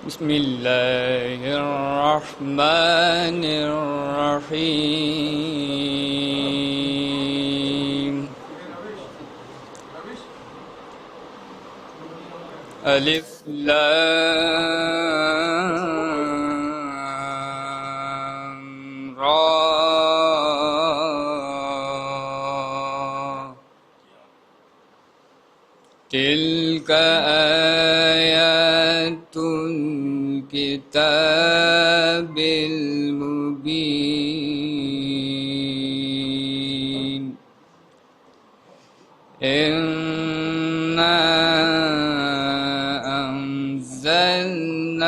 بسم الله الرحمن الرحيم. ألف لام را، تلك آيات الكتاب المبين. إنا أنزلناه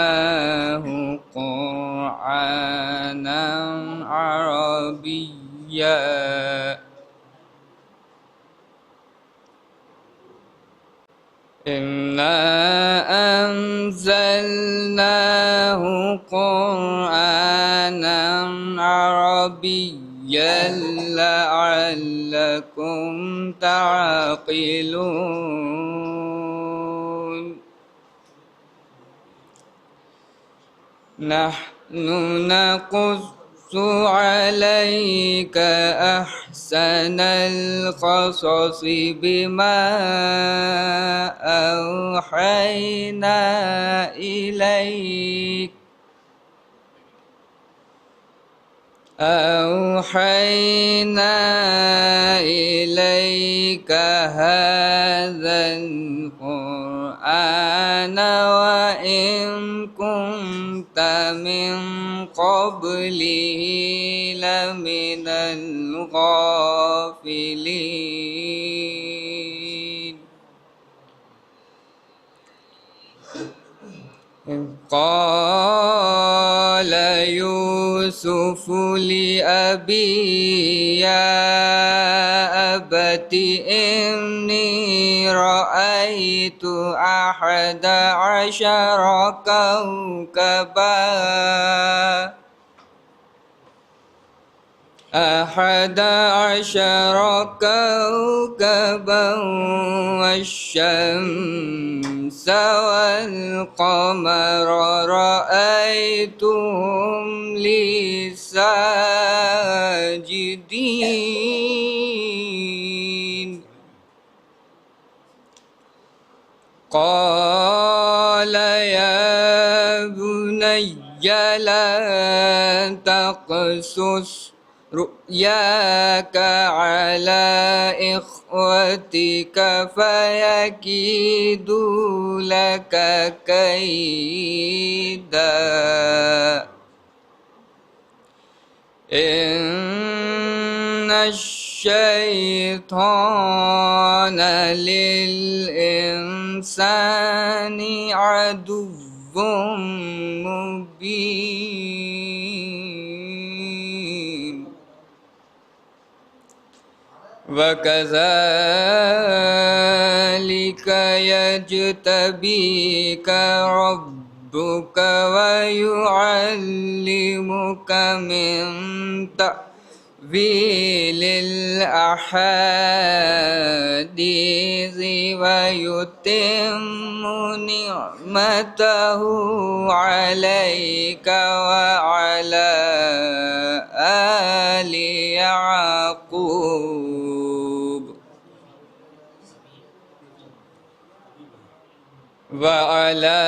قرآنا عربيا. إنا أنزلناه قرآنا عربيا لعلكم تعقلون. نحن نقص عليك أحسن القصص بما أوحينا إليك هذا القرآن وإن كنت من قبله لمن الغافلين. إذ قال يوسف لأبيه يا أبت إني رأيت 11 كوكبا والشمس والقمر رأيتهم لي ساجدين. قال يا بني لا تقصص رؤياك على إخوتك فيكيدوا لك كيدا. إن الشيطان للإنسان عدو مبين. وكذلك يجتبيك ربك ويعلمك من تأويل الأحاديث ويتم نعمته عليك وعلى آل يعقوب وعلى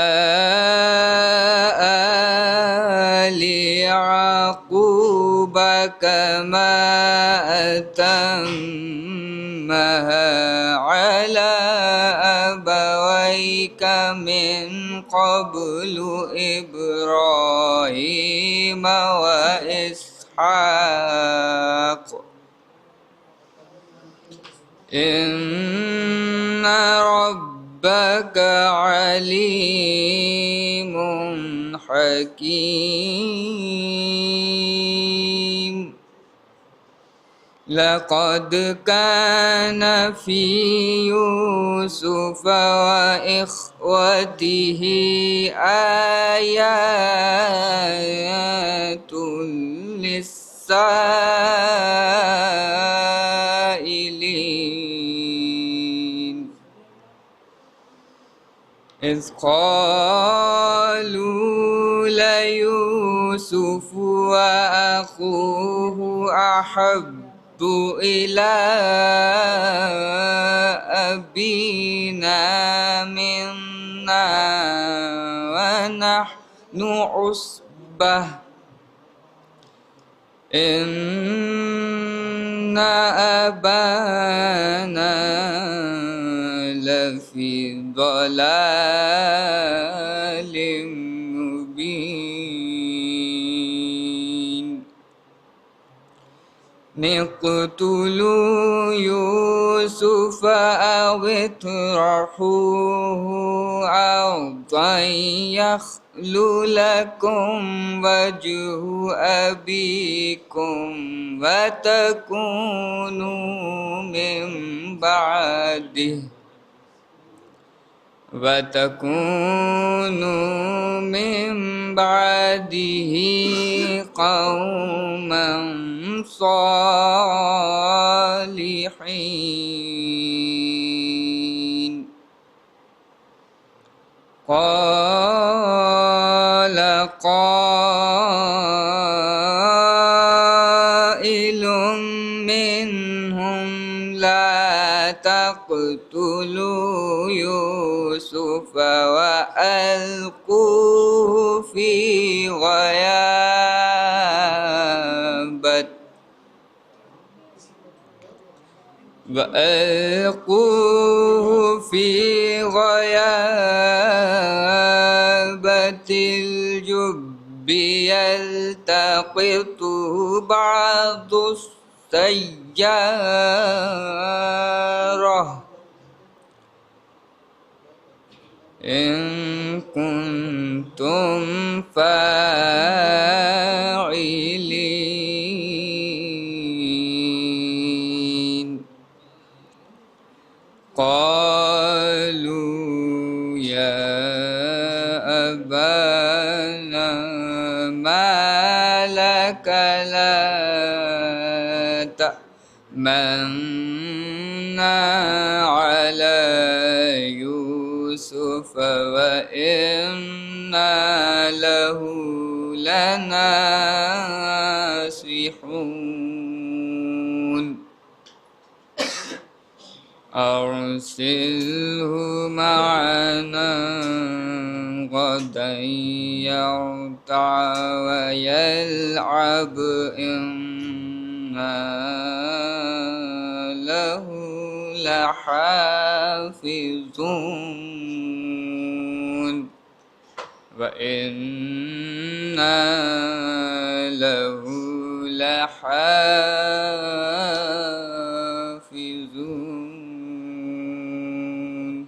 آل يعقوب كما أتمها على أبويك من قبل إبراهيم وإسحاق إن ربك عليم حكيم. لقد كان في يوسف وإخوته آيات للسائلين. إذ قالوا يوسف وأخوه أحب إلى أبينا منا ونحن عصبة إن أبانا لفي ضلال مبين اقتلوا يوسف أو اطرحوه أرضا يخل لكم وجه أبيكم وتكونوا من بعده قوما صالحين قال قائل منهم لا تقتلوا يوسف وألقوه في غيابة الجب يلتقطه بعض السيارة إن كنتم فاعلين قالوا يا أبانا ما لك لا تأمنا على يوسف وإنا له لناصحون أرسله معنا غدا يرتع ويلعب إنا له لحافظون وإنا له لحافظون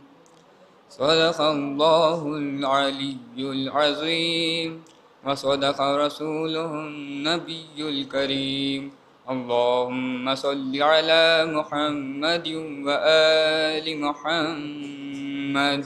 صدق الله العلي العظيم وصدق رسوله النبي الكريم اللهم صل على محمد وآل محمد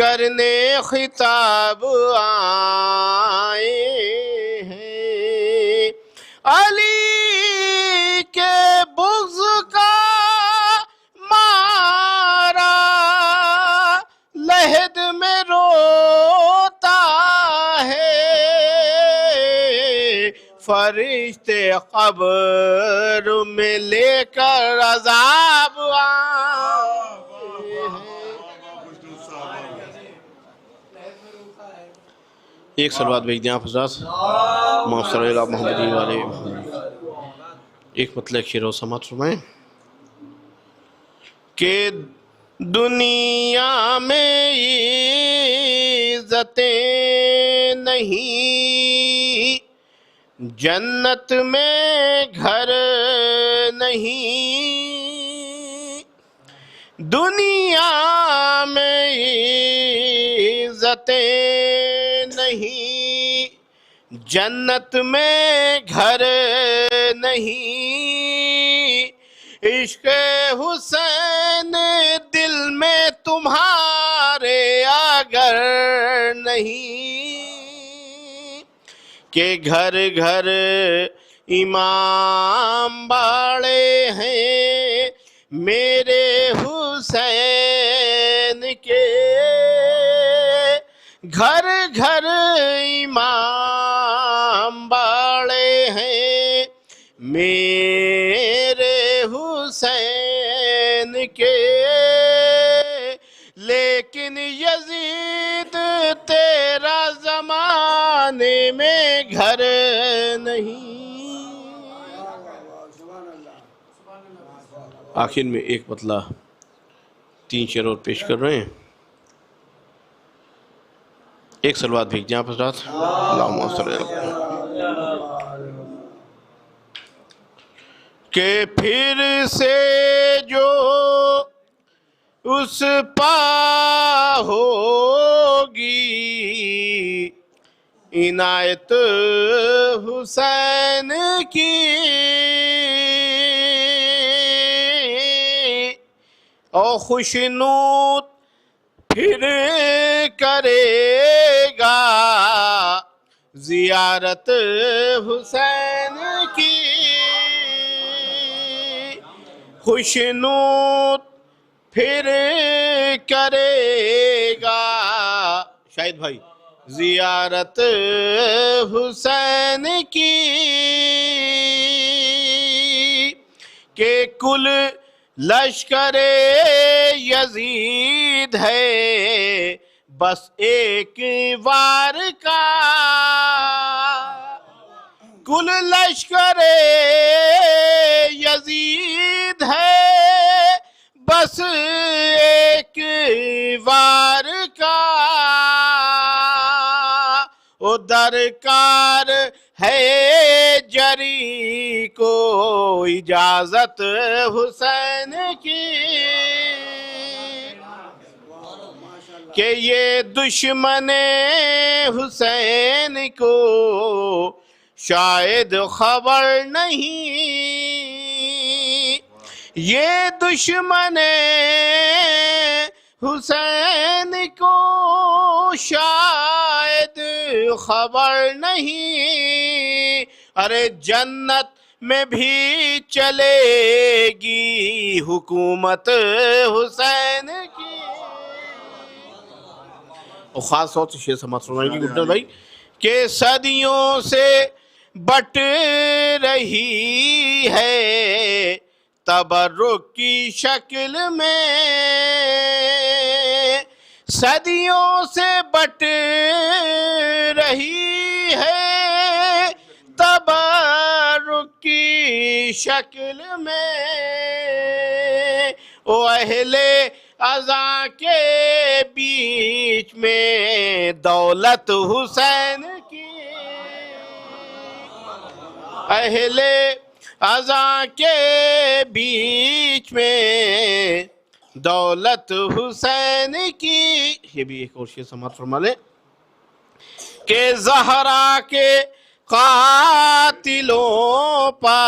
کرنے خطاب آئے ہیں، علی کے بغض کا مارا لحد میں روتا ہے، فرشتے قبر میں لے کر عذاب آئے ہیں۔ ایک صلوات بھیج دیں آپ حضرات، محمد صلی اللہ محمد علیہ وسلم۔ ایک مطلب شعر و سماعت فرمائیں کہ دنیا میں عزتیں نہیں، جنت میں گھر نہیں، دنیا میں عزتیں نہیں، جنت میں گھر نہیں، عشق حسین دل میں تمہارے اگر نہیں، کہ گھر گھر امام باڑے ہیں میرے حسین کے، گھر گھر امام باڑے ہیں میرے حسین کے، لیکن یزید تیرا زمانے میں گھر نہیں۔ آخر میں ایک مطلع 3 شعر اور پیش کر رہے ہیں، ایک صلوات بھیج دیں آپ حضرات، اللہم صلی اللہ علیہ وسلم۔ کہ پھر سے جو اس پا ہوگی عنایت حسین کی، اور خوشنود پھر کرے گا زیارت حسین کی، خوشنود پھر کرے گا شاہد بھائی زیارت حسین کی، کہ کل لشکر یزید ہے بس ایک وار کا، کل لشکر یزید ہے بس ایک وار کا، او درکار ہے جری کو اجازت حسین کی، کہ یہ دشمن حسین کو شاید خبر نہیں، یہ دشمن حسین کو شاید خبر نہیں، ارے جنت میں بھی چلے گی حکومت حسین کی۔ اور خاص طور سے شعر سماعت فرمائیں گے گلٹن بھائی، کہ صدیوں سے بٹ رہی ہے تبرک کی شکل میں، صدیوں سے بٹ رہی ہے تبرک کی شکل میں، او اہل ازاں کے بیچ میں دولت حسین کی، اہل ازاں کے بیچ میں دولت حسین کی۔ یہ بھی ایک اور شعر سماعت فرما لیں، کہ زہرا کے قاتلوں پا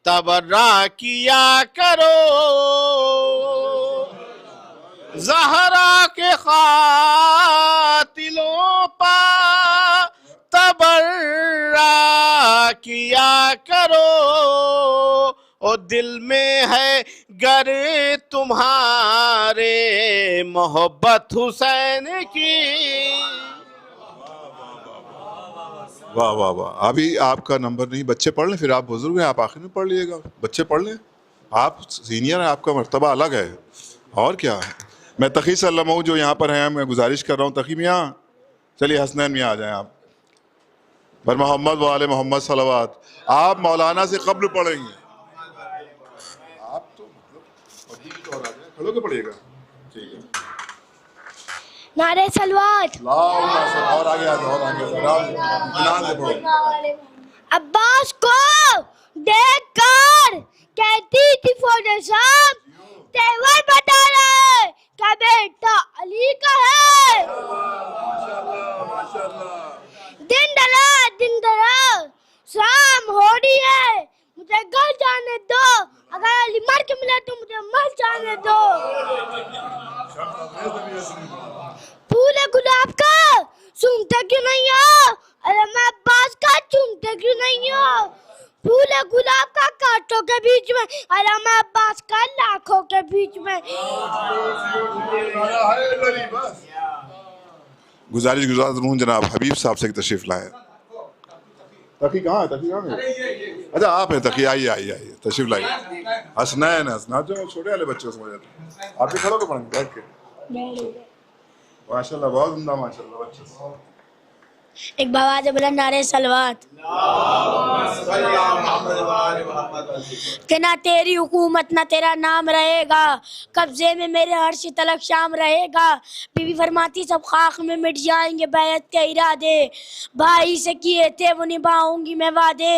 تبرہ کیا کرو، زہرا کے کے قاتلوں پا تبرہ کیا کرو، اور دل میں ہے گر تمہارے محبت حسین کی۔ واہ واہ واہ، ابھی آپ کا نمبر نہیں، بچے پڑھ لیں، پھر آپ بزرگ ہیں، آپ آخر میں پڑھ لیے گا، بچے پڑھ لیں، آپ سینئر ہیں، آپ کا مرتبہ الگ ہے، اور کیا ہے۔ میں تقی صلی اللہ علیہ جو یہاں پر ہیں، میں گزارش کر رہا ہوں تقی میاں چلیے حسنین میاں آ جائیں آپ، پر محمد وآل محمد صلوات، آپ مولانا سے قبل پڑھیں گے، آپ تو کھڑو کے پڑھیے گا، ٹھیک ہے۔ نعرہ سلوات۔ اور آگے آ جاؤ، اور آگے عباس کو دیکھ کر کہتی تھی فوج شام، تیور بتا رہے کہ بیٹا علی کا ہے۔ دن ڈلا شام ہو رہی ہے، مجھے گھر جانے دو، اگر علی مر کے ملا تو مجھے مر جانے دو۔ پھول گلاب کا سنتے کیوں نہیں ہو، ارے میں عباس کا چومتے کیوں نہیں ہو، پھول گلاب کا کانٹوں کے بیچ میں، ارے میں عباس کا لاکھوں کے بیچ میں۔ گزارش ہوں جناب حبیب صاحب سے تشریف لائیں۔ تقی کہاں ہے؟ تقی کہاں ہے؟ اچھا آپ ہیں تقی، آئیے آئیے آئیے تشریف لائیے۔ حسنین جو چھوٹے والے بچے اس میں آپ بھی کھڑو کے پڑھیں بیٹھ کے، ماشاء اللہ بہت عمدہ، ماشاء اللہ بچے۔ ایک بابا سے بولا نعرہ سلوات، کہ نہ تیری حکومت نہ تیرا نام رہے گا، قبضے میں میرے عرش تلک شام رہے گا۔ بی بی فرماتی سب خاک میں مٹ جائیں گے بیعت کے ارادے، بھائی سے کیے تھے وہ نبھاؤں گی میں وعدے،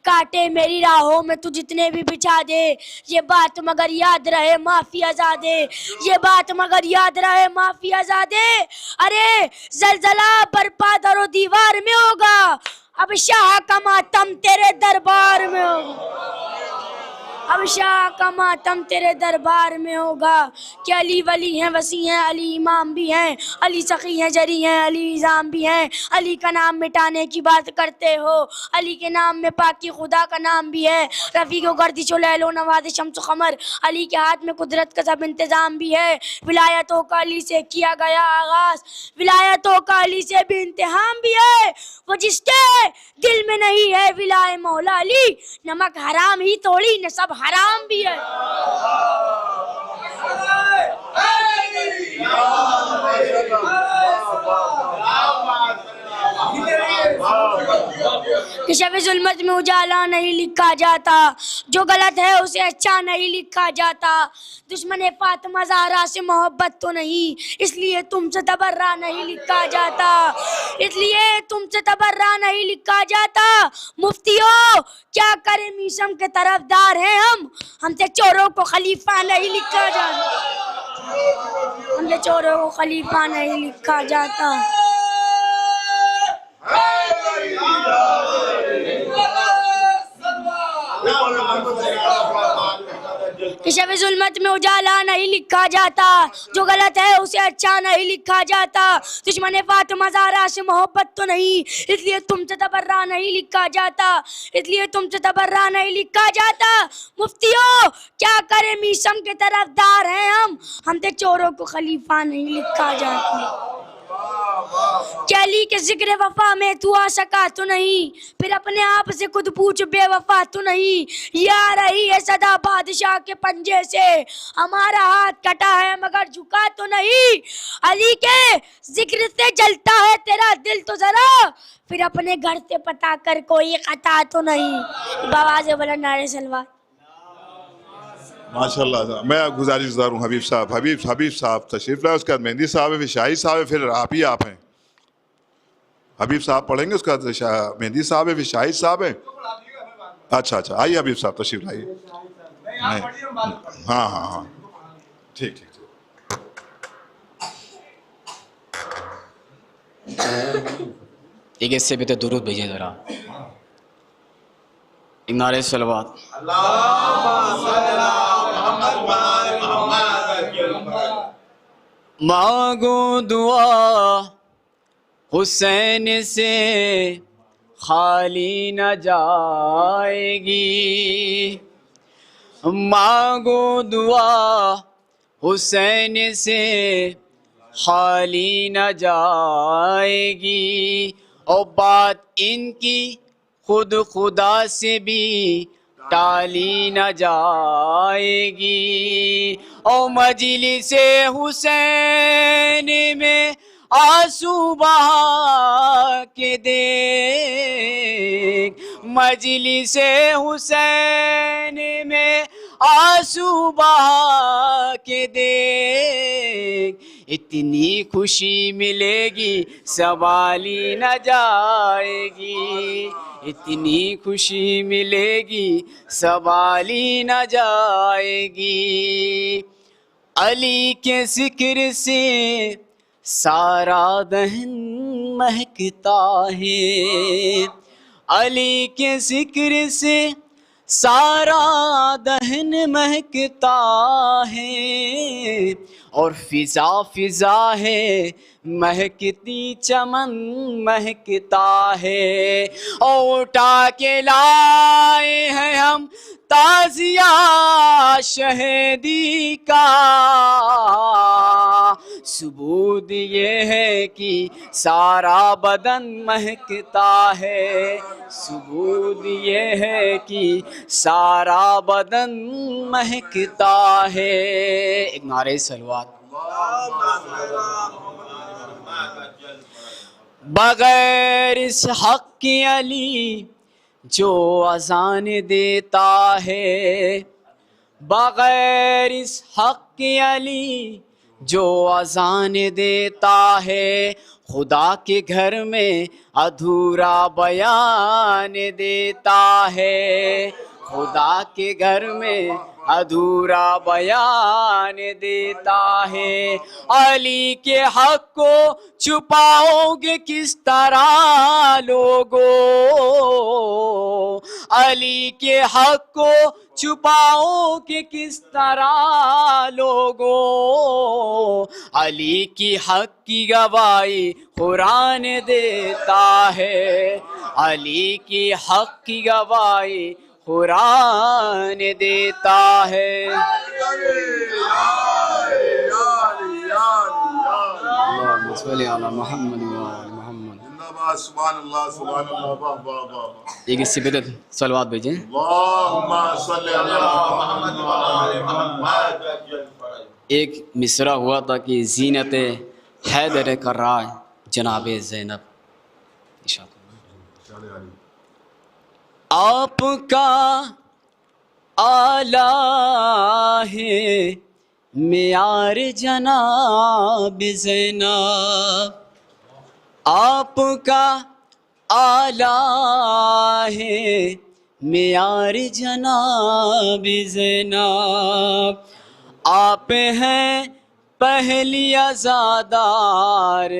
کاٹے میری راہوں میں تو جتنے بھی بچھا دے، یہ بات مگر یاد رہے معافی آزادے، یہ بات مگر یاد رہے معافی آزادے۔ ارے زلزلہ برپا در و دیوار میں ہوگا، اب شاہ کا ماتم تیرے دربار میں ہوگا، اب شاہ کا ماتم تیرے دربار میں ہوگا، کہ علی ولی ہیں وسیع ہیں، علی امام بھی ہیں، علی سخی ہیں جری ہیں، علی نظام بھی ہیں، علی کا نام مٹانے کی بات کرتے ہو، علی کے نام میں پاکی خدا کا نام بھی ہے، رفیق و گردش و لیل و نواد شمس و قمر، علی کے ہاتھ میں قدرت کا سب انتظام بھی ہے، ولایتوں کا علی سے کیا گیا آغاز، ولایتوں کا علی سے بھی انتہام بھی ہے، وہ جس کے دل میں نہیں ہے ولائے مولا علی، نمک حرام ہی توڑی نسب حرام بھی ہے۔ کہ شب ظلمت میں اجالا نہیں لکھا جاتا، جو غلط ہے اسے اچھا نہیں لکھا جاتا، دشمن فاطمہ زہرا سے محبت تو نہیں، اس لیے تم سے تبرہ نہیں لکھا جاتا، اس لیے تم سے تبرہ نہیں لکھا جاتا۔ مفتیوں کیا کرے میشم کے طرفدار ہیں ہم سے چوروں کو خلیفہ نہیں لکھا جاتا، ہم سے چوروں کو خلیفہ نہیں لکھا جاتا۔ کہ شب ظلمت میں اجالا نہیں لکھا جاتا، جو غلط ہے اسے اچھا نہیں لکھا جاتا، دشمن فاطمہ زہرا سے محبت تو نہیں، اس لیے تم سے تبرہ نہیں لکھا جاتا، اس لیے تم سے تبرہ نہیں لکھا جاتا۔ مفتیوں کیا کرے میشم کے طرفدار ہیں ہم سے چوروں کو خلیفہ نہیں لکھا جاتا، کہ علی کے ذکر وفا میں تو آ سکا تو نہیں، پھر اپنے آپ سے خود پوچھ بے وفا تو نہیں، یہ آ رہی ہے صدا بادشاہ کے پنجے سے، ہمارا ہاتھ کٹا ہے مگر جھکا تو نہیں، علی کے ذکر سے جلتا ہے تیرا دل تو ذرا، پھر اپنے گھر سے پتا کر کوئی خطا تو نہیں۔ بواز بلند نعرہ سلوات۔ ماشاء اللہ، میں گزارش گزار ہوں حبیب صاحب تشریف لائے، اس کے بعد مہندی صاحب ہے، پھر شاہی صاحب ہے، پھر آپ ہی آپ ہیں۔ حبیب صاحب پڑھیں گے، اس کے بعد مہندی صاحب ہے، پھر شاہی صاحب ہے۔ اچھا آئیے حبیب صاحب تشریف لائیے۔ ہاں ٹھیک ایک اس سے بھی تو درود بھیجیے ذرا، ایک نعرہ صلوات۔ مانگو دعا حسین سے خالی نہ جائے گی، مانگو دعا حسین سے خالی نہ جائے گی، اور بات ان کی خود خدا سے بھی ٹالی نہ جائے گی، اور مجلس حسین میں آنسو بہا کے دیکھ، مجلس حسین میں آنسو بہا کے دیکھ، اتنی خوشی ملے گی سنبھالی نہ جائے گی، اتنی خوشی ملے گی سنبھالی نہ جائے گی، علی کے ذکر سے سارا دہن مہکتا ہے، علی کے ذکر سے سارا دہن مہکتا ہے، اور فضا فضا ہے مہکتی چمن مہکتا ہے، اور اٹھا کے لائے ہیں ہم تازیہ شہیدی کا، ثبوت یہ ہے کہ سارا بدن مہکتا ہے، ثبوت یہ ہے کہ سارا بدن مہکتا ہے، ایک نعرہ صلوات۔ بغیر اس حق کی علی جو اذان دیتا ہے، بغیر اس حق کی علی جو اذان دیتا ہے، خدا کے گھر میں ادھورا بیان دیتا ہے، خدا کے گھر میں ادھورا بیان دیتا ہے، علی کے حق کو چھپاؤ گے کس طرح لوگو، علی کے حق کو چھپاؤ گے کس طرح لوگو، علی کی حق کی گواہی قرآن دیتا ہے، علی کی حق کی گواہی قرآن دیتا ہے، اللہم صلی علی محمد وعلی محمد۔ سبحان اللہ سبحان اللہ، واہ واہ واہ، ایک اس سے بدت صلوات بھیجیں۔ اللہم صلی علی محمد وعلی محمد۔ ایک مصرع ہوا تھا کہ زینت حیدر کرائے جناب زینب، آپ کا آلہ ہے معیار جناب زینب، آپ کا آلہ ہے معیار جناب زینب، آپ ہیں پہلی عزادار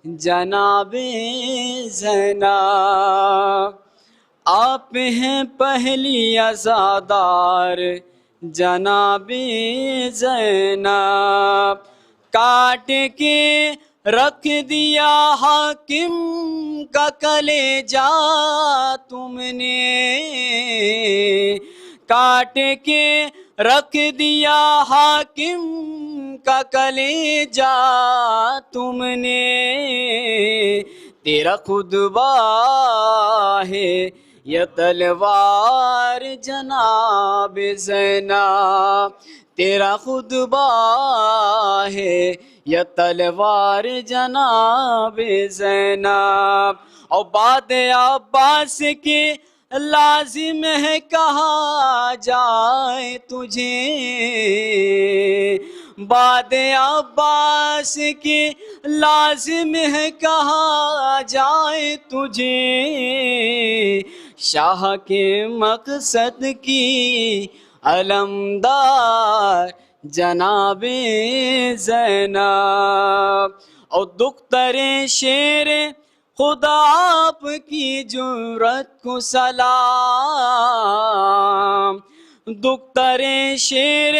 جناب زینب، آپ ہیں پہلی عزادار جناب زینب، کاٹ کے رکھ دیا حاکم کا کلیجہ تم نے، کاٹ کے رکھ دیا حاکم کا کلیجہ تم نے، تیرا خطبہ ہے یہ تلوار جناب زینب، تیرا خطبہ ہے یہ تلوار جناب زینب، اور بات عباس کے لازم ہے کہا جائے تجھے، بات عباس کے لازم ہے کہا جائے تجھے، شاہ کے مقصد کی علمدار جناب زینب، اور دختر شیر خدا آپ کی جرت کو سلام، دختر شیر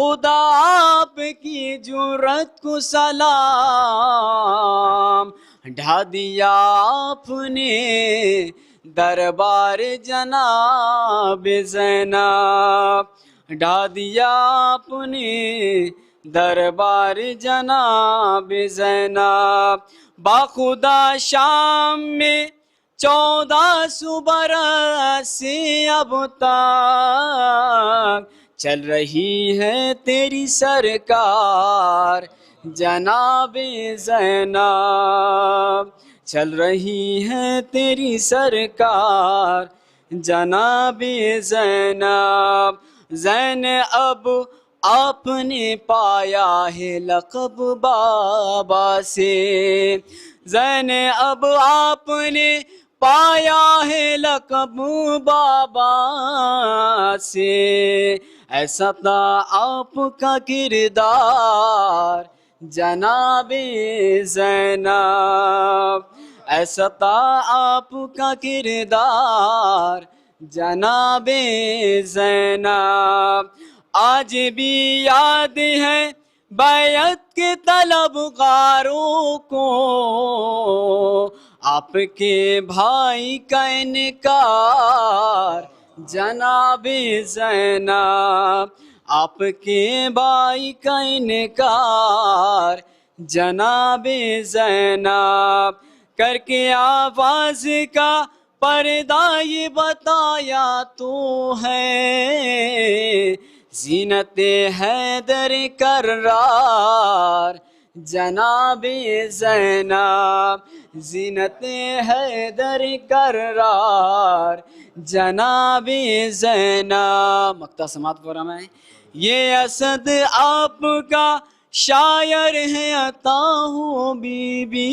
خدا آپ کی جرت کو سلام، ڈھا دیا آپ نے دربار جناب زینب، ڈھا دیا آپ نے دربار جناب زینب، باخدا شام میں 1400 برس سے اب تک چل رہی ہے تیری سرکار جناب زینب، چل رہی ہے تیری سرکار جناب زینب، زینب آپ نے پایا ہے لقب بابا سے، زینب آپ نے پایا ہے لقب بابا سے، ایسا تھا آپ کا کردار جناب زینب، ایسا تھا آپ کا کردار جناب زینب، آج بھی یاد ہے بیعت کے طلبگاروں کو، آپ کے بھائی کا انکار جناب زینب، آپ کے بھائی کا انکار جناب زینب، کر کے آواز کا پردہ یہ بتایا تو ہے، زینت حیدر کرار جناب زینب، زینت حیدر کرار جناب زینب۔ مقطع سماعت پورا میں، یہ اسد آپ کا شاعر ہے عطا ہوں بی بی،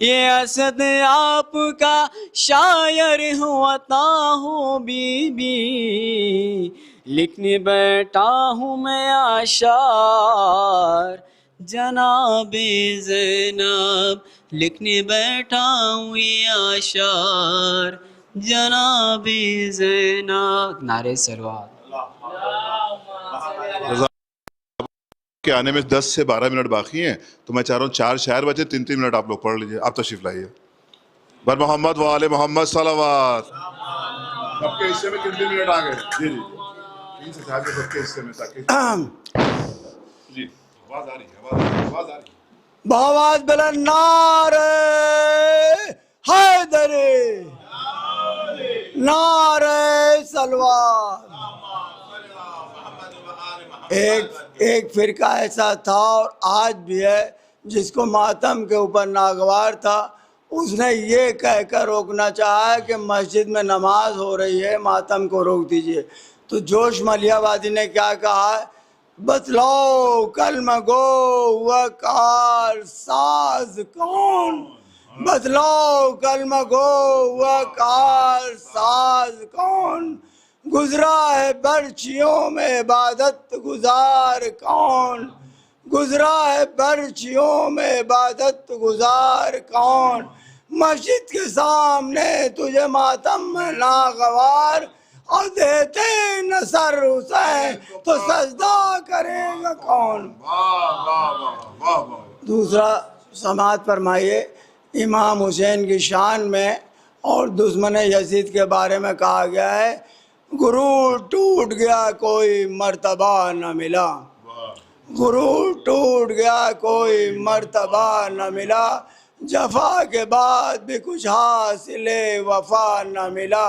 یہ اسد آپ کا شاعر ہوں عطا ہوں بی بی، لکھنے بیٹھا ہوں میں اشعار جناب زینب، لکھنے بیٹھا ہوں یہ اشعار جناب زینب۔ نعرہ سروات۔ کے آنے میں 10 سے 12 منٹ باقی ہیں، تو میں چاہ رہا ہوں 4 شاعر بچے، 3 منٹ آپ لوگ پڑھ لیجئے۔ آپ تشریف لائیے۔ بر محمد و آل محمد صلوات۔ سب کے حصے میں 3 منٹ آ گئے۔ جی جی 3 سے 4 سب کے حصے میں تاکہ جی آواز آ رہی ہے، آواز آ رہی ہے۔ بآواز بلند نعرہ حیدر، نعرہ صلوات۔ ایک فرقہ ایسا تھا اور آج بھی ہے جس کو ماتم کے اوپر ناگوار تھا، اس نے یہ کہہ کر روکنا چاہا کہ مسجد میں نماز ہو رہی ہے، ماتم کو روک دیجئے۔ تو جوش ملیح آبادی نے کیا کہا ہے؟ بتلاؤ کلمہ گو وقار ساز کون، بتلاؤ کلمہ گو وقار ساز کون، گزرا ہے برچیوں میں عبادت گزار کون، گزرا ہے برچیوں میں عبادت گزار کون، مسجد کے سامنے تجھے ماتم میں ناگوار، اور دیتے نصر حسین تو سجدہ کرے گا کون۔ دوسرا سماعت فرمائیے، امام حسین کی شان میں اور دشمن یزید کے بارے میں کہا گیا ہے، غرور ٹوٹ گیا کوئی مرتبہ نہ ملا، غرور ٹوٹ گیا کوئی مرتبہ نہ ملا، جفا کے بعد بھی کچھ حاصل وفا نہ ملا،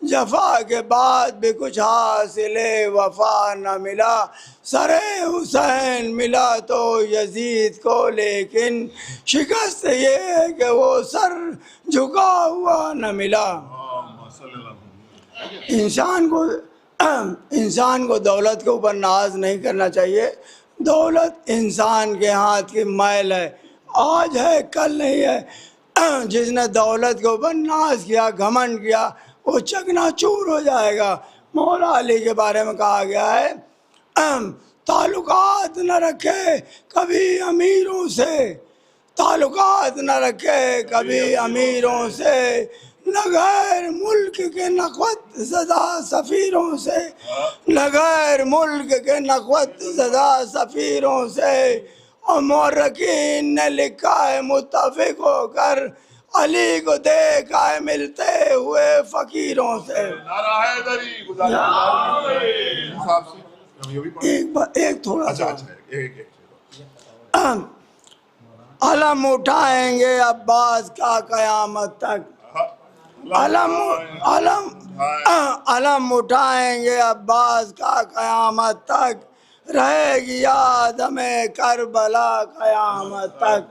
جفا کے بعد بھی کچھ حاصل وفا نہ ملا، سر حسین ملا تو یزید کو لیکن شکست یہ ہے کہ وہ سر جھکا ہوا نہ ملا۔ انسان کو دولت کے اوپر ناز نہیں کرنا چاہیے، دولت انسان کے ہاتھ کی میل ہے، آج ہے کل نہیں ہے۔ جس نے دولت کے اوپر ناز کیا، گھمنڈ کیا، وہ چکنا چور ہو جائے گا۔ مولا علی کے بارے میں کہا گیا ہے، تعلقات نہ رکھے کبھی امیروں سے، تعلقات نہ رکھے کبھی امیروں سے، نہ غیر ملک کے نخوت زدہ سفیروں سے، نہ غیر ملک کے نخوت زدہ سفیروں سے، اور مورخین نے لکھا ہے متفق ہو کر علی کو دیکھا ہے ملتے ہوئے فقیروں سے۔ ایک تھوڑا سا علم اٹھائیں گے عباس کا قیامت تک، علم اٹھائیں گے عباس کا قیامت تک، رہے گی یاد ہمیں کربلا قیامت تک،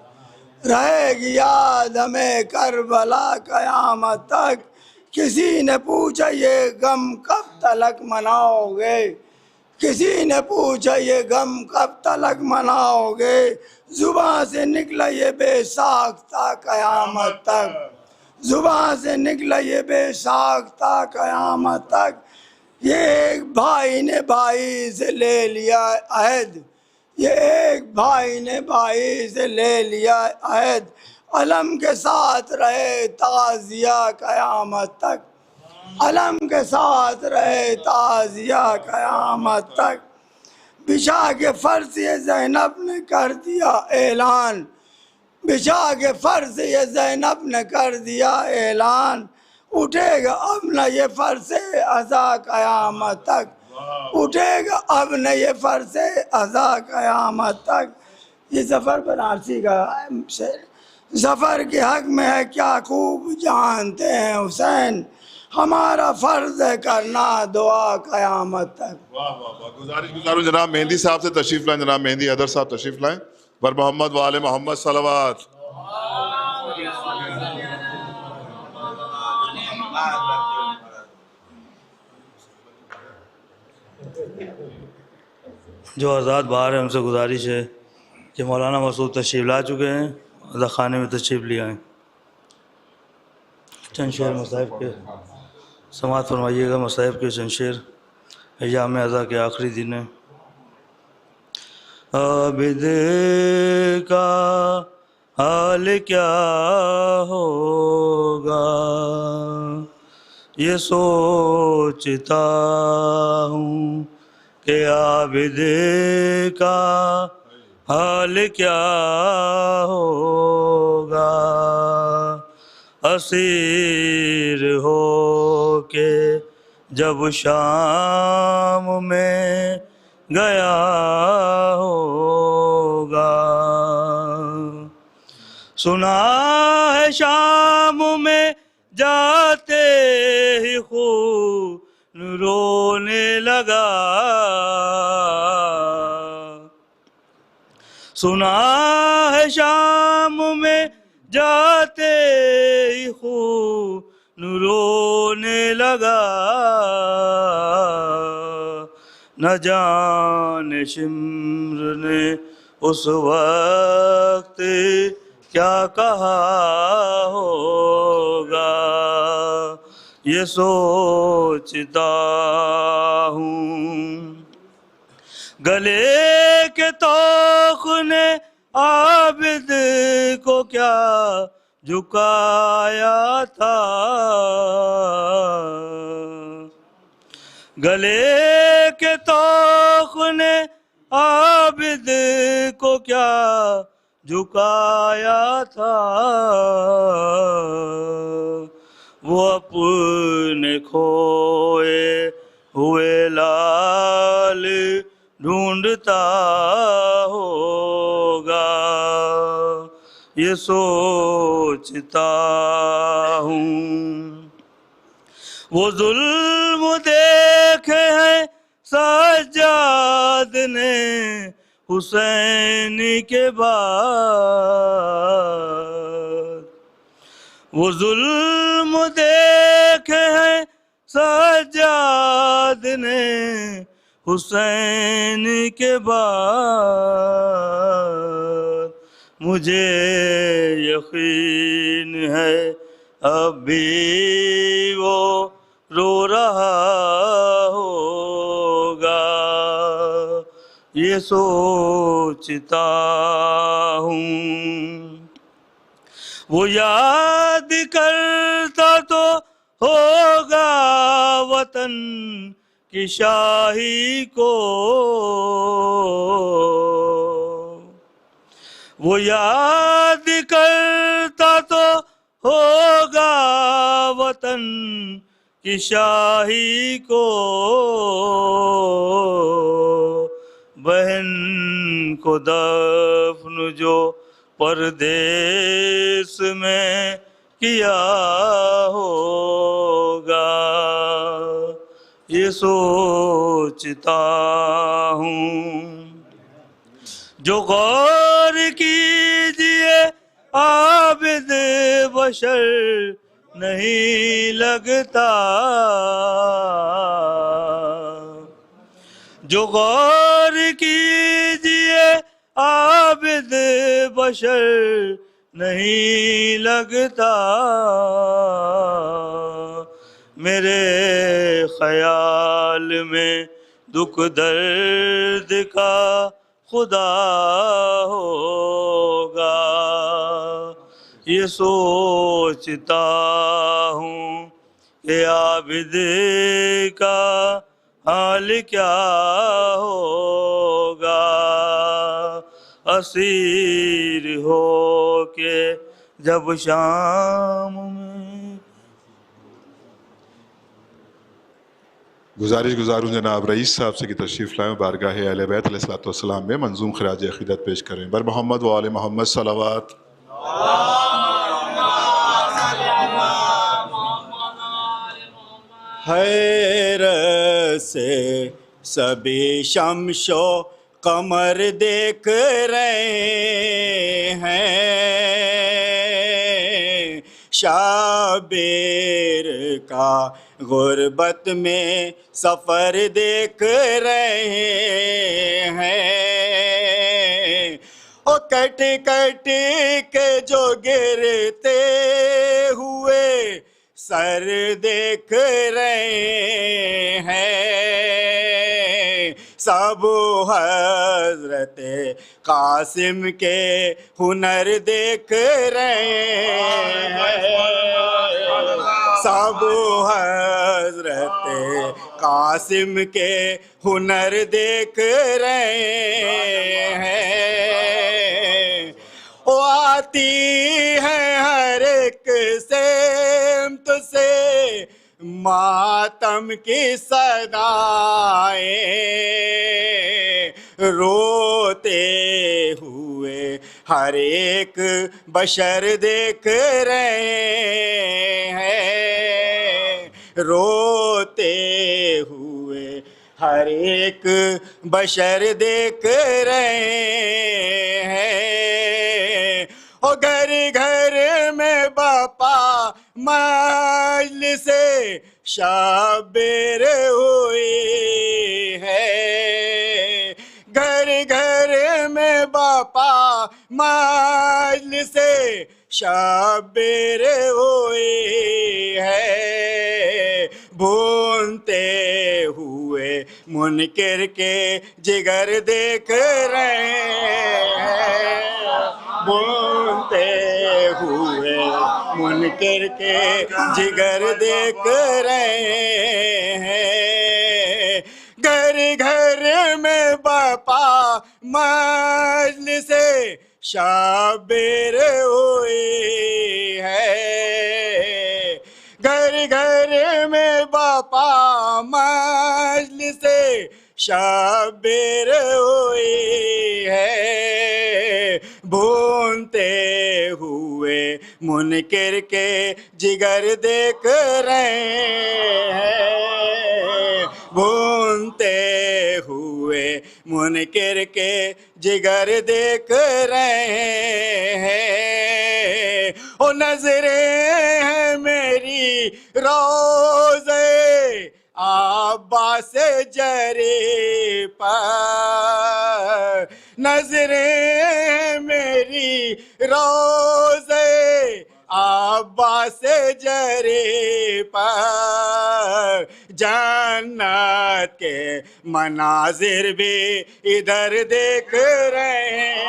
رہے گی یاد ہمیں کربلا قیامت تک۔ کسی نے پوچھا یہ غم کب تلک مناؤ گے، کسی نے پوچھا یہ غم کب تلک مناؤ گے، زباں سے نکلا یہ بے ساختہ قیامت تک، زباں سے نکلا یہ بے ساختہ قیامت تک۔ یہ ایک بھائی نے بھائی سے لے لیا عہد، یہ ایک بھائی نے بھائی سے لے لیا عہد، علم کے ساتھ رہے تعزیہ قیامت تک، علم کے ساتھ رہے تعزیہ قیامت تک۔ بچھا کے فرش یہ زینب نے کر دیا اعلان، بچھا کے فرش یہ زینب نے کر دیا اعلان، اٹھے گا اب نہ یہ فرش عزا قیامت تک، اٹھے گا اب نہ یہ فرش عزا قیامت تک۔ یہ ظفر بنارسی کا شعر، ظفر کے حق میں ہے کیا خوب جانتے ہیں حسین، ہمارا فرض ہے کرنا دعا قیامت تک۔ واہ واہ واہ، گزاروں جناب مہندی صاحب سے تشریف لائیں، جناب مہندی حیدر صاحب تشریف لائیں، بر محمد و آل محمد صلوات۔ جو آزاد باہر ہیں ان سے گزارش ہے کہ مولانا مسعود تشریف لا چکے ہیں، ادا خانے میں تشریف لے آئیں۔ چند شعر مصاحب کے سماعت فرمائیے گا، مصاحب کے چند شعر، ایام اعضا کے آخری دن ہیں۔ عابد کا حال کیا ہوگا یہ سوچتا ہوں کہ عابد کا حال کیا ہوگا، اسیر ہو کے جب شام میں گیا ہوگا۔ سنا ہے شام میں جاتے ہی خون رونے لگا، سنا ہے شام میں جاتے ہی خون رونے لگا، نہ جانے شمر نے اس وقت کیا کہا ہوگا، یہ سوچتا ہوں۔ گلے کے طوق نے عابد کو کیا جھکایا تھا، گلے کے طوق نے عابد کو کیا جھکایا تھا، وہ اپنے کھوئے ہوئے لال ڈھونڈتا ہوگا، یہ سوچتا ہوں۔ وہ ظلم دیکھے ہیں سجاد نے حسین کے بعد، وہ ظلم دیکھے ہیں سجاد نے حسین کے بعد، مجھے یقین ہے اب بھی وہ رو رہا ہوگا، یہ سوچتا ہوں۔ وہ یاد کرتا تو ہوگا وطن کی شاہی کو، وہ یاد کرتا تو ہوگا وطن کی شاہی کو، بہن کو دفن جو پردیس میں کیا ہوگا، یہ سوچتا ہوں۔ جو غور کیجئے عابد بشر نہیں لگتا، جو غور کیجئے عابد بشر نہیں لگتا، میرے خیال میں دکھ درد کا خدا ہوگا، یہ سوچتا ہوں کہ عابد کا حال کیا ہوگا، اسیر ہو کے جب شام میں۔ گزاروں جناب رئیس صاحب سے کہ تشریف لائیں، بارگاہ اہل بیت علیہ الصلوۃ والسلام میں منظوم خراج عقیدت پیش کریں۔ بر محمد و آل محمد صلوات۔ حیرت سے سبھی شمس و قمر دیکھ رہے ہیں، شابیر کا غربت میں سفر دیکھ رہے ہیں، او کٹ کٹ کے جو گرتے ہوئے سر دیکھ رہے ہیں، سب حضرت قاسم کے ہنر دیکھ رہے ہیں، سب حضرت قاسم کے ہنر دیکھ رہے ہیں، وہ آتی ہے ہر ایک سمت سے ماتم کی صدائیں، روتے ہوئے ہر ایک بشر دیکھ رہے ہیں، روتے ہوئے ہر ایک بشر دیکھ رہے ہیں، او گھر گھر میں باپا مجلس شبیر ہوئی ہے، گھر گھر میں باپا مجلس شبیر ہوئی ہے، بھونتے ہوئے منکر کے جگر دیکھ رہے ہیں، بھونتے ہوئے منکر کے جگر دیکھ رہے ہیں، گھر گھر میں باپا مجلس شبیر ہوئی ہے، گھر گھر میں باپا مجلس شبیر ہوئی ہے، بھونتے ہوئے منکر کے جگر دیکھ رہے ہیں، بھونتے ہوئے منکر کے جگر دیکھ رہے ہیں، او نظریں ہیں میری روضے عباس جری پر، نظریں میری روضے عباس جری پر، جنت کے مناظر بھی ادھر دیکھ رہے ہیں،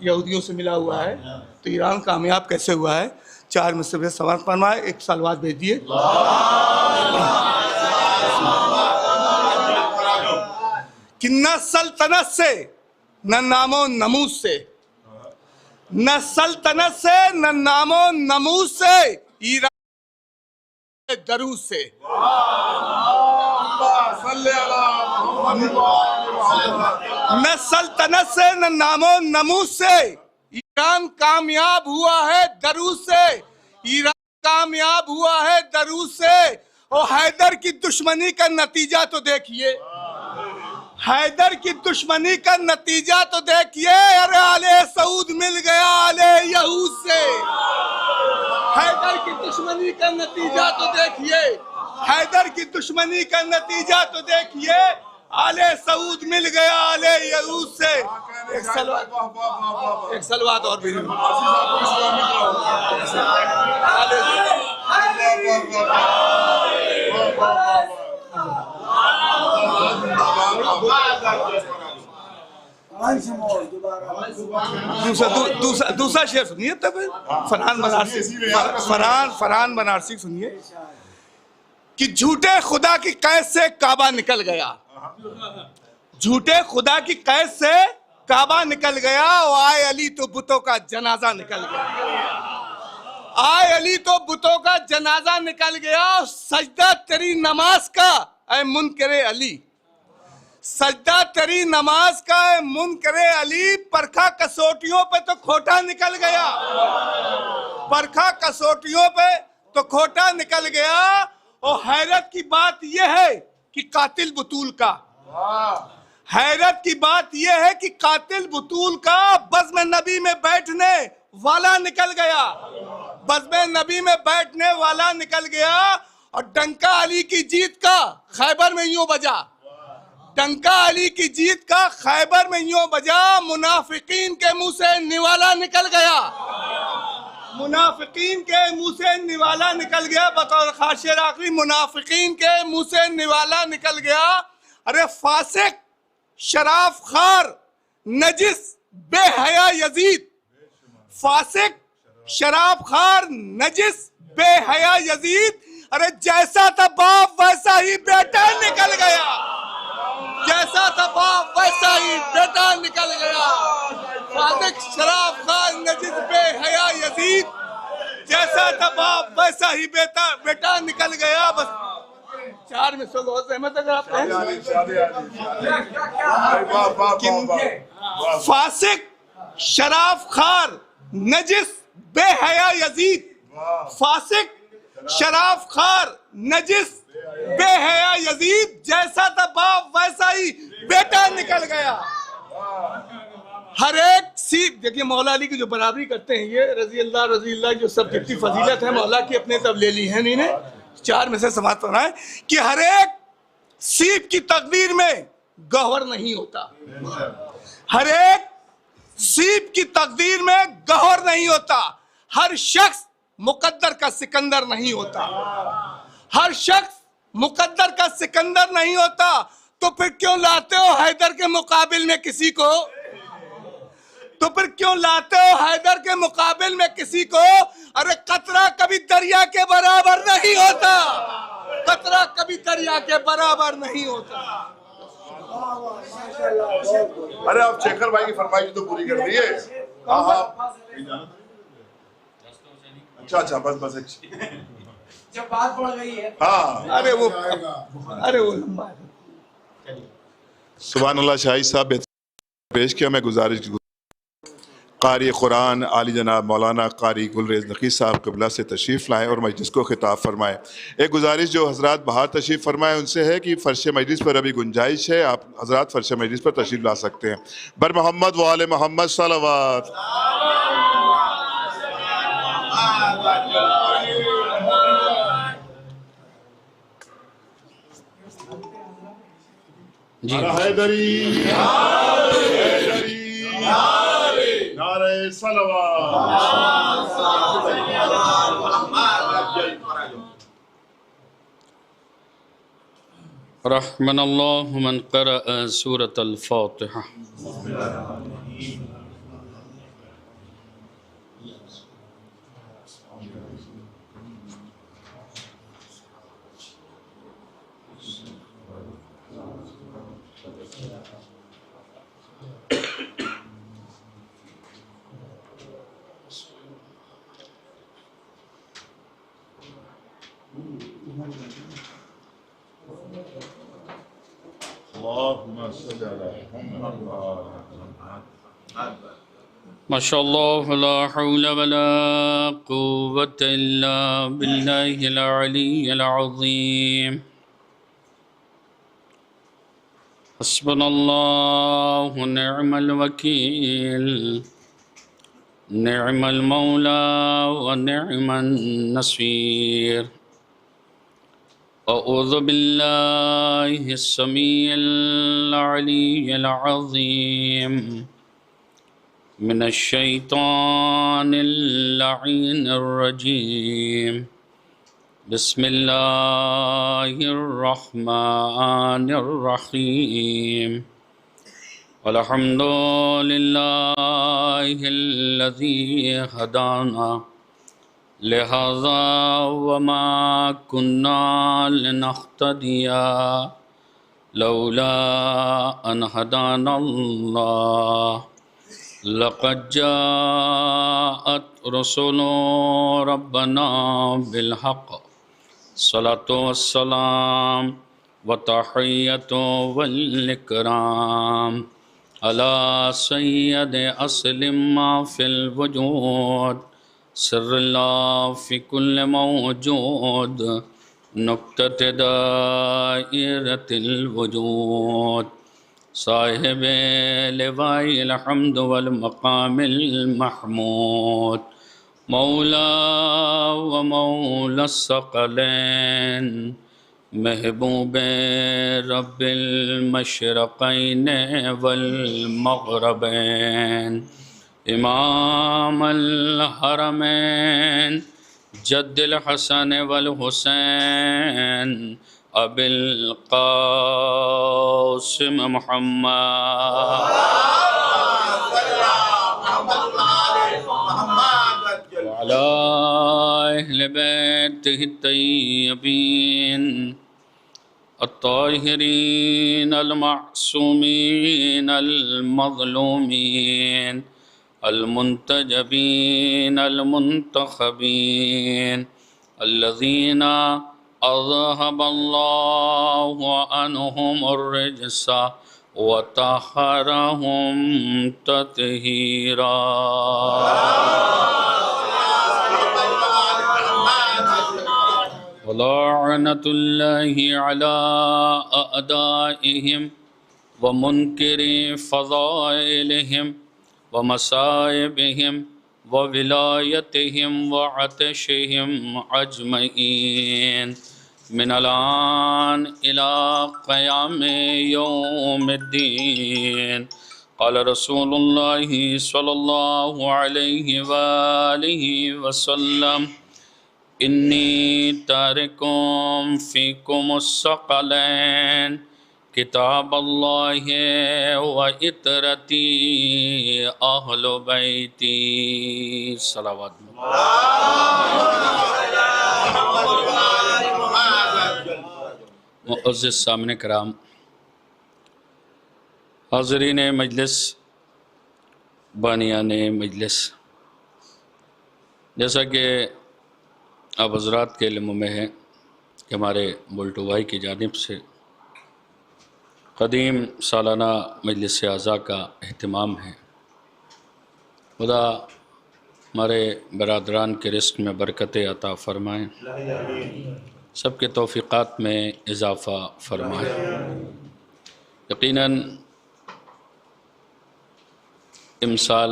یہودیوں سے ملا ہوا ہے، تو ایران کامیاب کیسے ہوا ہے؟ 4 مصرے سے سوال فرمائے، ایک سلوات بھیج دیے. کہ نہ سلطنت سے نہ نام و نمود سے، نہ سلطنت سے نہ نام و نمود سے، ایران درود سے. نہ سلطنت سے نہ نام و نمود سے، ایران کامیاب ہوا ہے درود سے. ایران کامیاب ہوا ہے درود سے. اور حیدر کی دشمنی کا نتیجہ تو دیکھیے، حیدر کی دشمنی کا نتیجہ تو دیکھیے. ارے آل سعود مل گیا آل یہود سے. حیدر کی دشمنی کا نتیجہ تو دیکھیے، حیدر کی دشمنی کا نتیجہ تو دیکھیے. آل سعود مل گیا آل یہود سے. ایک سلوات اور بھی. دوسرا شعر سنیے تب. فرحان بنارسی سنیے. کہ جھوٹے خدا کی قید سے کعبہ نکل گیا، جھوٹے خدا کی قید سے کعبہ نکل گیا. آئے علی تو بتوں کا جنازہ نکل گیا، آئے علی تو بتوں کا جنازہ نکل گیا. سجدہ تیری نماز کا اے منکر علی، سجدہ تیری نماز کا اے منکر علی. پرکھا کسوٹیوں پہ تو کھوٹا نکل گیا، پرکھا کسوٹیوں پہ تو کھوٹا نکل گیا. اور حیرت کی بات یہ ہے کہ قاتل بطول کا، حیرت کی بات یہ ہے کہ قاتل بطول کا بزم نبی میں بیٹھنے والا نکل گیا، بزم نبی میں بیٹھنے والا نکل گیا. اور ڈنکا علی کی جیت کا خیبر میں یوں بجا، ڈنکا علی کی جیت کا خیبر میں یوں بجا. منافقین کے منہ سے نوالا نکل گیا، منافقین کے منہ سے نوالا نکل گیا. بطور خاص شعر آخری. منافقین کے منہ سے نوالا نکل گیا. ارے فاسق، شراب خار، نجس، بے حیا یزید. فاسق، شراب خار، نجس، بے حیا یزید. ارے جیسا تھا باپ ویسا ہی بیٹا نکل گیا، جیسا تھا باپ ویسا ہی بیٹا نکل گیا. فاسق، شراب خار، نجس، بے حیا یزید. جیسا تھا باپ ویسا ہی بیٹا نکل گیا. بس 4 میں سے بہت احمد اگر آپ کہیں. فاسق، شراب خار، نجس، بے حیا یزید. فاسق، شراب خار، نجس، بے حیا یزید. جیسا تھا باپ ویسا ہی بیٹا نکل گیا. ہر ایک سیکھ دیکھیے مولا علی کی جو برابری کرتے ہیں یہ رضی اللہ جو سب کتنی فضیلت ہے مولا کی اپنے تب لے لی ہے انہوں نے. 4 میں سے سماعت فرمائے کہ ہر ایک سیب کی تقدیر میں گوہر نہیں ہوتا، ہر ایک سیب کی تقدیر میں گوہر نہیں ہوتا. ہر شخص مقدر کا سکندر نہیں ہوتا، ہر شخص مقدر کا سکندر نہیں ہوتا. تو پھر کیوں لاتے ہو حیدر کے مقابل میں کسی کو، تو پھر کیوں لاتے ہو حیدر کے مقابل میں کسی کو. ارے قطرہ کبھی دریا کے برابر نہیں ہوتا، قطرہ کبھی دریا کے برابر نہیں ہوتا. ارے آپ شیخر بھائی کی فرمائش تو پوری کر دیے. اچھا بس جب بات بڑھ گئی ہے. ہاں ارے وہ لمبا ہے. سبحان اللہ. شاہی صاحب پیش کیا. میں گزارش قاری قرآن عالی جناب مولانا قاری گلریز نقی صاحب قبلہ سے تشریف لائیں اور مجلس کو خطاب فرمائیں. ایک گزارش جو حضرات باہر تشریف فرمائیں ان سے ہے کہ فرش مجلس پر ابھی گنجائش ہے، آپ حضرات فرش مجلس پر تشریف لا سکتے ہیں. بر محمد و آل محمد صلوات. جی حیدری نعرہ صلوات. رحمن اللہ من قرأ سورة الفاتحة. ما شاء الله لا حول ولا قوة إلا بالله العلي العظيم حسبنا الله ونعم الوكيل نعم المولى ونعم النصير أعوذ بالله السميع العلي العظيم من الشيطان اللعين الرجيم بسم الله الرحمن الرحيم الحمد لله الذي هدانا لهذا وما كنا لنهتدي لولا أن هدانا الله لقد جاءت رسل ربنا بالحق الصلاة والسلام وتحية والإكرام على سيد أصل ما في الوجود سر الله في كل موجود نقطة دائرة الوجود صاحب لواء الحمد والمقام المحمود مولا ومولا الثقلين محبوب رب المشرقين والمغربين امام الحرمين جد الحسن والحسين ابی القاسم محمد وعلى اہل بیتہ الطیبین الطاہرین المعصومین المظلومین المنتجبین المنتخبین الذین اذهب الله عنهم الرجس وطهرهم تطهيرا ولعنة الله على أعدائهم ومنكر فضائلهم ومصائبهم وولايتهم وعطشهم أجمعين من الآن إلى قيام يوم الدين قال رسول الله صلى الله عليه وآله وسلم إني تارك فيكم الثقلين کتاب اللہ و اطرتی اہل بیتی صلوات معزز سامعین کرام، حاضرین مجلس، بانیان مجلس، جیسا کہ آپ حضرات کے علم میں ہے کہ ہمارے بلٹو بھائی کی جانب سے قدیم سالانہ مجلس اعضاء کا اہتمام ہے۔ خدا ہمارے برادران کے رزق میں برکت عطا فرمائیں، سب کے توفیقات میں اضافہ فرمائیں۔ یقیناً امسال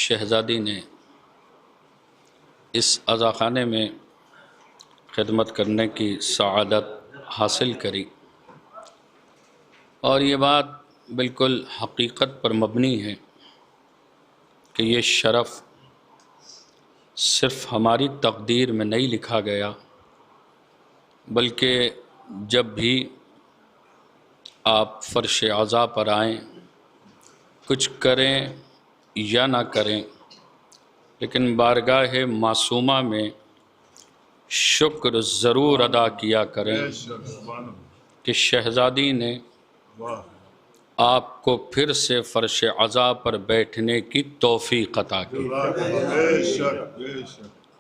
شہزادی نے اس عزاخانے میں خدمت کرنے کی سعادت حاصل کری، اور یہ بات بالکل حقیقت پر مبنی ہے کہ یہ شرف صرف ہماری تقدیر میں نہیں لکھا گیا، بلکہ جب بھی آپ فرش عزا پر آئیں، کچھ کریں یا نہ کریں، لیکن بارگاہ معصومہ میں شکر ضرور ادا کیا کریں کہ شہزادی نے آپ کو پھر سے فرش عزا پر بیٹھنے کی توفیق عطا کی،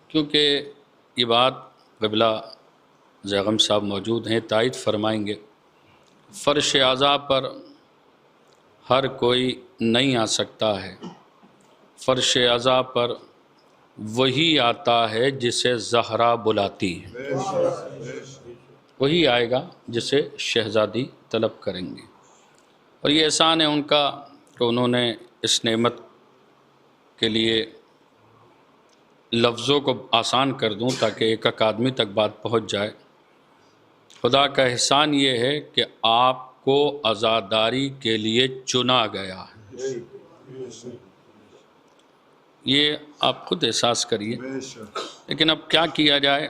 کیونکہ یہ بات قبلہ زیغم صاحب موجود ہیں، تائید فرمائیں گے فرش اعضاء پر ہر کوئی نہیں آ سکتا ہے، فرش اعضاء پر وہی آتا ہے جسے زہرا بلاتی ہے، وہی آئے گا جسے شہزادی طلب کریں گے۔ اور یہ احسان ہے ان کا کہ انہوں نے اس نعمت کے لیے لفظوں کو آسان کر دوں تاکہ ایک ایک آدمی تک بات پہنچ جائے۔ خدا کا احسان یہ ہے کہ آپ کو عزاداری کے لیے چنا گیا ہے، یہ آپ خود احساس کریے۔ لیکن اب کیا کیا جائے،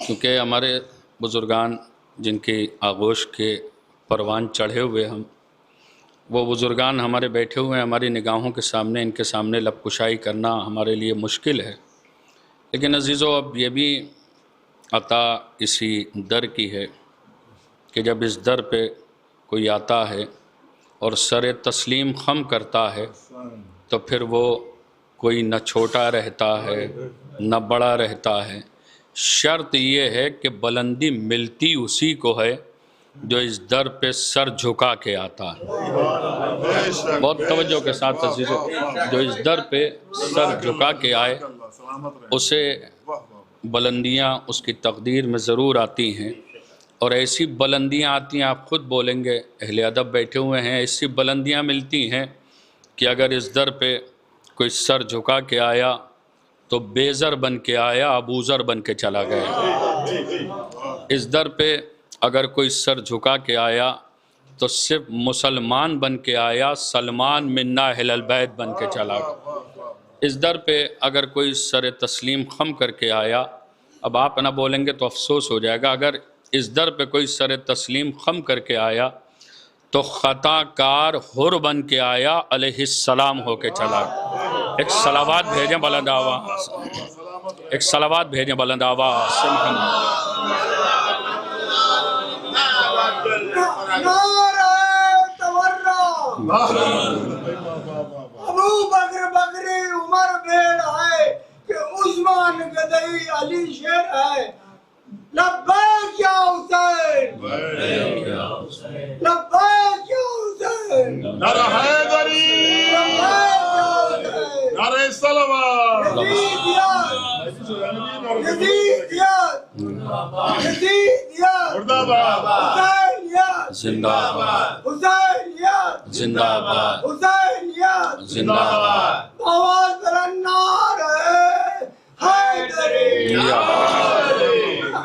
کیونکہ ہمارے بزرگان جن کے آغوش کے پروان چڑھے ہوئے ہم، وہ بزرگان ہمارے بیٹھے ہوئے ہیں ہماری نگاہوں کے سامنے، ان کے سامنے لب کشائی کرنا ہمارے لیے مشکل ہے۔ لیکن عزیزو اب یہ بھی عطا اسی در کی ہے کہ جب اس در پہ کوئی آتا ہے اور سر تسلیم خم کرتا ہے تو پھر وہ کوئی نہ چھوٹا رہتا ہے نہ بڑا رہتا ہے۔ شرط یہ ہے کہ بلندی ملتی اسی کو ہے جو اس در پہ سر جھکا کے آتا ہے۔ بہت توجہ کے ساتھ عزیزو، جو اس در پہ سر جھکا کے آئے اسے بلندیاں اس کی تقدیر میں ضرور آتی ہیں، اور ایسی بلندیاں آتی ہیں، آپ خود بولیں گے، اہل ادب بیٹھے ہوئے ہیں، ایسی بلندیاں ملتی ہیں کہ اگر اس در پہ کوئی سر جھکا کے آیا تو بیزر بن کے آیا، ابوذر بن کے چلا گیا۔ اس در پہ اگر کوئی سر جھکا کے آیا تو صرف مسلمان بن کے آیا، سلمان منا اہل البیت بن کے چلا گیا۔ اس در پہ اگر کوئی سر تسلیم خم کر کے آیا، اب آپ نہ بولیں گے تو افسوس ہو جائے گا، اگر اس در پہ کوئی سر تسلیم خم کر کے آیا تو خطا کار حر بن کے آیا، علیہ السلام ہو کے چلا گیا۔ ایک صلوات بھیجیں بلند آواز، ایک صلوات بھیجیں بلند آواز سے ابو بکر بکری عمر بیڑ ہے کہ عثمان گدئی علی شیر ہے۔ لبیک یا حسین، لبیک یا حسین، نعرہ حیدری، لبیک یا حسین، نعرہ صلوات، یزیدیت، یزیدیت، مردہ باد، حسینیت، زندہ باد، حسینیت، زندہ باد، حسینیت، زندہ باد۔ آواز بلند نعرہ حیدری،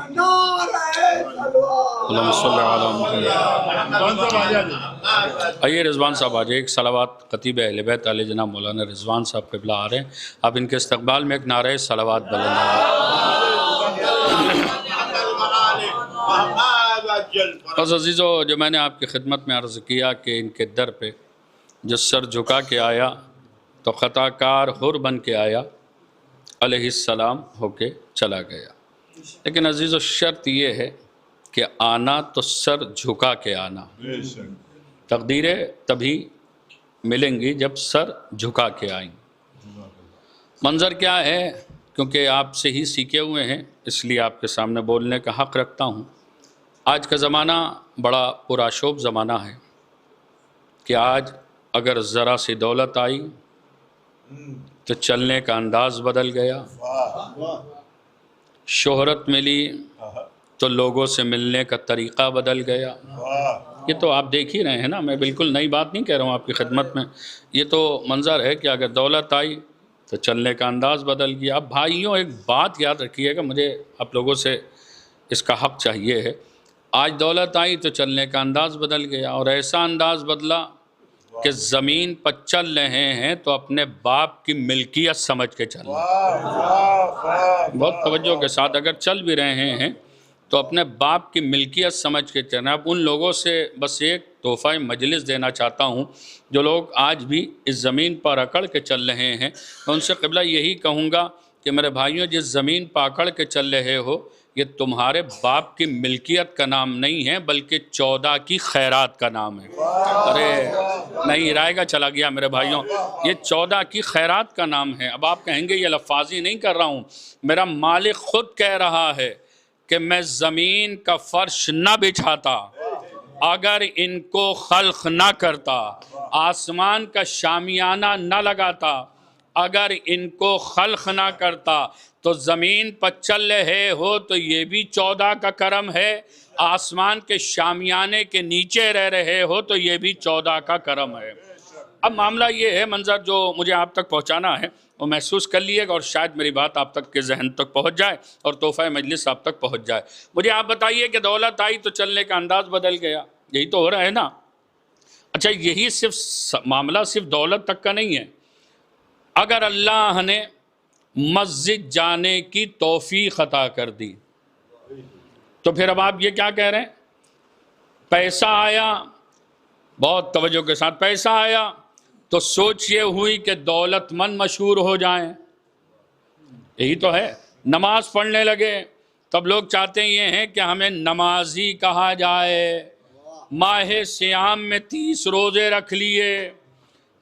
نعرہ صلوات۔ اللہم صلی علی محمد۔ آئیے رضوان صاحب آجائے، ایک صلوات خطیب اہل بیت علیہ جناب مولانا رضوان صاحب قبلہ آ رہے ہیں، آپ ان کے استقبال میں ایک نعرہ صلوات بلند آئے۔ بس عزیزو، جو میں نے آپ کی خدمت میں عرض کیا کہ ان کے در پہ جو سر جھکا کے آیا تو خطا کار حر بن کے آیا، علیہ السلام ہو کے چلا گیا۔ لیکن عزیزو شرط یہ ہے کہ آنا تو سر جھکا کے آنا، تقدیریں تبھی ملیں گی جب سر جھکا کے آئیں۔ منظر کیا ہے، کیونکہ آپ سے ہی سیکھے ہوئے ہیں اس لیے آپ کے سامنے بولنے کا حق رکھتا ہوں۔ آج کا زمانہ بڑا پرآشوب زمانہ ہے کہ آج اگر ذرا سی دولت آئی تو چلنے کا انداز بدل گیا، شہرت ملی تو لوگوں سے ملنے کا طریقہ بدل گیا۔ یہ تو آپ دیکھ ہی رہے ہیں نا، میں بالکل نئی بات نہیں کہہ رہا ہوں آپ کی خدمت میں، یہ تو منظر ہے کہ اگر دولت آئی تو چلنے کا انداز بدل گیا۔ اب بھائیوں ایک بات یاد رکھیے گا، مجھے آپ لوگوں سے اس کا حق چاہیے ہے، آج دولت آئی تو چلنے کا انداز بدل گیا، اور ایسا انداز بدلا کہ زمین پر چل رہے ہیں تو اپنے باپ کی ملکیت سمجھ کے چل رہے ہیں۔ بہت توجہ کے ساتھ، اگر چل بھی رہے ہیں تو اپنے باپ کی ملکیت سمجھ کے چل رہے ہیں۔ اب ان لوگوں سے بس ایک تحفہ مجلس دینا چاہتا ہوں جو لوگ آج بھی اس زمین پر اکڑ کے چل رہے ہیں، تو ان سے قبلہ یہی کہوں گا کہ میرے بھائیوں، جس زمین پر اکڑ کے چل رہے ہو، یہ تمہارے باپ کی ملکیت کا نام نہیں ہے بلکہ 14 کی خیرات کا نام ہے۔ ارے نہیں، رائے گا چلا گیا میرے بھائیوں، یہ 14 کی خیرات کا نام ہے۔ اب آپ کہیں گے یہ لفاظی نہیں کر رہا ہوں، میرا مالک خود کہہ رہا ہے کہ میں زمین کا فرش نہ بچھاتا اگر ان کو خلق نہ کرتا، آسمان کا شامیانہ نہ لگاتا، اگر ان کو خلق نہ کرتا تو زمین پر چل رہے ہو تو یہ بھی 14 کا کرم ہے، آسمان کے شامیانے کے نیچے رہ رہے ہو تو یہ بھی 14 کا کرم ہے۔ اب معاملہ یہ ہے، منظر جو مجھے آپ تک پہنچانا ہے وہ محسوس کر لیے گا اور شاید میری بات آپ تک کے ذہن تک پہنچ جائے اور تحفہ مجلس آپ تک پہنچ جائے۔ مجھے آپ بتائیے کہ دولت آئی تو چلنے کا انداز بدل گیا، یہی تو ہو رہا ہے نا؟ اچھا، یہی معاملہ صرف دولت تک کا نہیں ہے۔ اگر اللہ نے مسجد جانے کی توفیق عطا کر دی تو پھر اب آپ یہ کیا کہہ رہے ہیں؟ پیسہ آیا، بہت توجہ کے ساتھ پیسہ آیا تو سوچ یہ ہوئی کہ دولت مند مشہور ہو جائیں، یہی تو ہے۔ نماز پڑھنے لگے تب لوگ چاہتے یہ ہیں کہ ہمیں نمازی کہا جائے، ماہ سیام میں 30 روزے رکھ لیے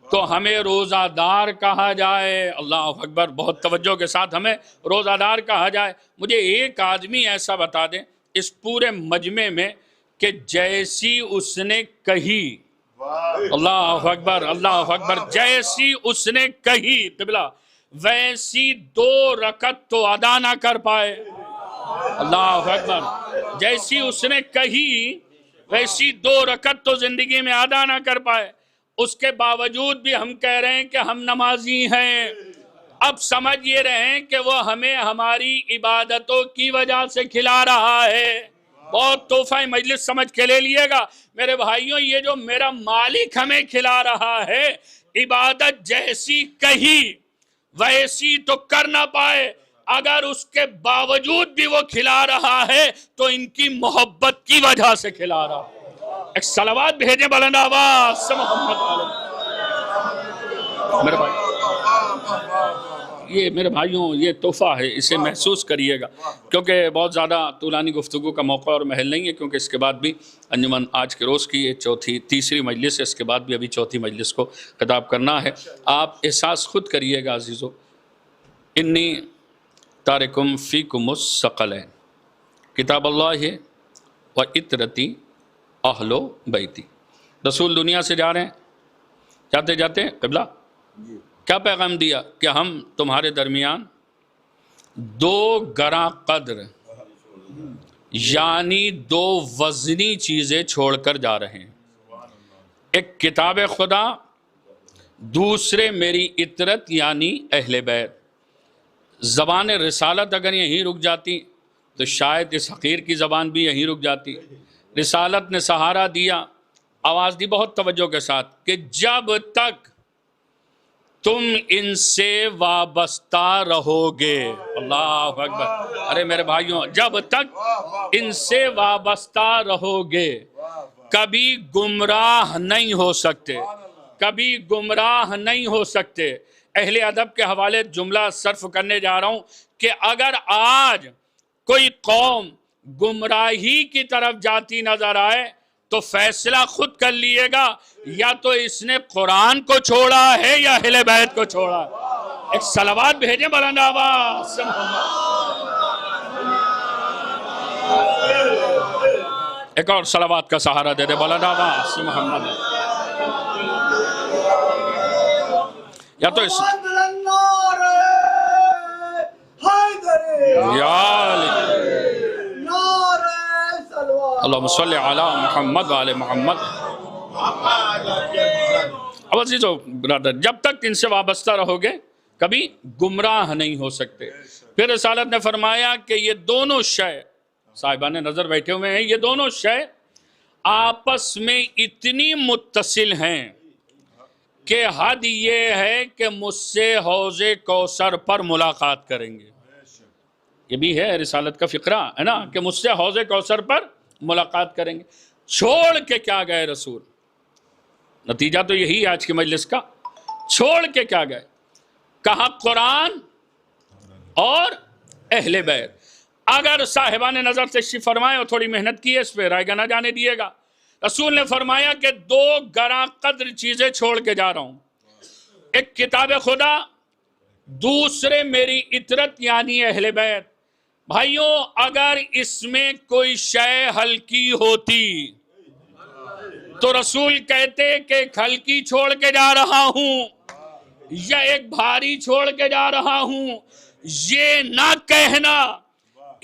تو ہمیں روزہ دار کہا جائے۔ اللہ اکبر، بہت توجہ کے ساتھ ہمیں روزہ دار کہا جائے۔ مجھے ایک آدمی ایسا بتا دیں اس پورے مجمع میں کہ جیسی اس نے کہی، اللہ اکبر اللہ اکبر، جیسی اس نے کہی قبلہ ویسی 2 رکعت تو ادا نہ کر پائے۔ اللہ اکبر، جیسی اس نے کہی ویسی 2 رکعت تو زندگی میں ادا نہ کر پائے۔ اس کے باوجود بھی ہم کہہ رہے ہیں کہ ہم نمازی ہیں۔ اب سمجھ یہ رہے ہیں کہ وہ ہمیں ہماری عبادتوں کی وجہ سے کھلا رہا ہے۔ بہت تحفہ مجلس سمجھ کے لے لیے گا میرے بھائیوں، یہ جو میرا مالک ہمیں کھلا رہا ہے، عبادت جیسی کہی ویسی تو کر نہ پائے، اگر اس کے باوجود بھی وہ کھلا رہا ہے تو ان کی محبت کی وجہ سے کھلا رہا ہے۔ ایک صلوات بھیجیں بلند آواز سے محمد علیہ۔ میرے بھائی، یہ میرے بھائیوں یہ تحفہ ہے، اسے محسوس کریے گا، کیونکہ بہت زیادہ طولانی گفتگو کا موقع اور محل نہیں ہے، کیونکہ اس کے بعد بھی انجمن آج کے روز کی یہ تیسری مجلس ہے، اس کے بعد بھی ابھی چوتھی مجلس کو خطاب کرنا ہے۔ آپ احساس خود کریے گا عزیزو، انی تارکم فیکم الثقلین، کتاب اللہ و اطرتی اہل و بیتی۔ رسول دنیا سے جا رہے ہیں، جاتے جاتے قبلہ کیا پیغام دیا کہ ہم تمہارے درمیان 2 گراں قدر یعنی 2 وزنی چیزیں چھوڑ کر جا رہے ہیں، ایک کتاب خدا، دوسرے میری اطرت یعنی اہل بیت۔ زبان رسالت اگر یہیں رک جاتی تو شاید اس حقیر کی زبان بھی یہیں رک جاتی۔ رسالت نے سہارا دیا، آواز دی بہت توجہ کے ساتھ کہ جب تک تم ان سے وابستہ رہو گے، اللہ اکبر، ارے میرے بھائیوں، جب تک ان سے وابستہ رہو گے کبھی گمراہ نہیں ہو سکتے، کبھی گمراہ نہیں ہو سکتے۔ اہل ادب کے حوالے جملہ صرف کرنے جا رہا ہوں کہ اگر آج کوئی قوم گمراہی کی طرف جاتی نظر آئے تو فیصلہ خود کر لیے گا، یا تو اس نے قرآن کو چھوڑا ہے یا اہل بیت کو چھوڑا ہے۔ ایک صلوات بھیجیں بلند آواز سے محمد۔ ایک اور صلوات کا سہارا دے دے بلند آواز سے محمد۔ یا تو اس اللہم صلی علی محمد و علی محمد۔ اب عزیزو برادر، جب تک ان سے وابستہ رہو گے کبھی گمراہ نہیں ہو سکتے۔ پھر رسالت نے فرمایا کہ یہ دونوں شے، صاحبان نظر بیٹھے ہوئے ہیں، یہ دونوں شے آپس میں اتنی متصل ہیں کہ حد یہ ہے کہ مجھ سے حوض کوثر پر ملاقات کریں گے۔ یہ بھی ہے رسالت کا فقرہ ہے نا، کہ مجھ سے حوض کوثر پر ملاقات کریں گے۔ چھوڑ کے کیا گئے رسول؟ نتیجہ تو یہی ہے آج کی مجلس کا، چھوڑ کے کیا گئے؟ کہا قرآن اور اہل بیت۔ اگر صاحبان نظر تشریف فرمائے اور تھوڑی محنت کی ہے اس پہ رائے گا نہ جانے دیے گا، رسول نے فرمایا کہ 2 گراں قدر چیزیں چھوڑ کے جا رہا ہوں، ایک کتاب خدا، دوسرے میری اطرت یعنی اہل بیت۔ بھائیوں، اگر اس میں کوئی شے ہلکی ہوتی، تو رسول کہتے کہ ایک ہلکی چھوڑ کے جا رہا ہوں یا ایک بھاری چھوڑ کے جا رہا ہوں، یہ نہ کہنا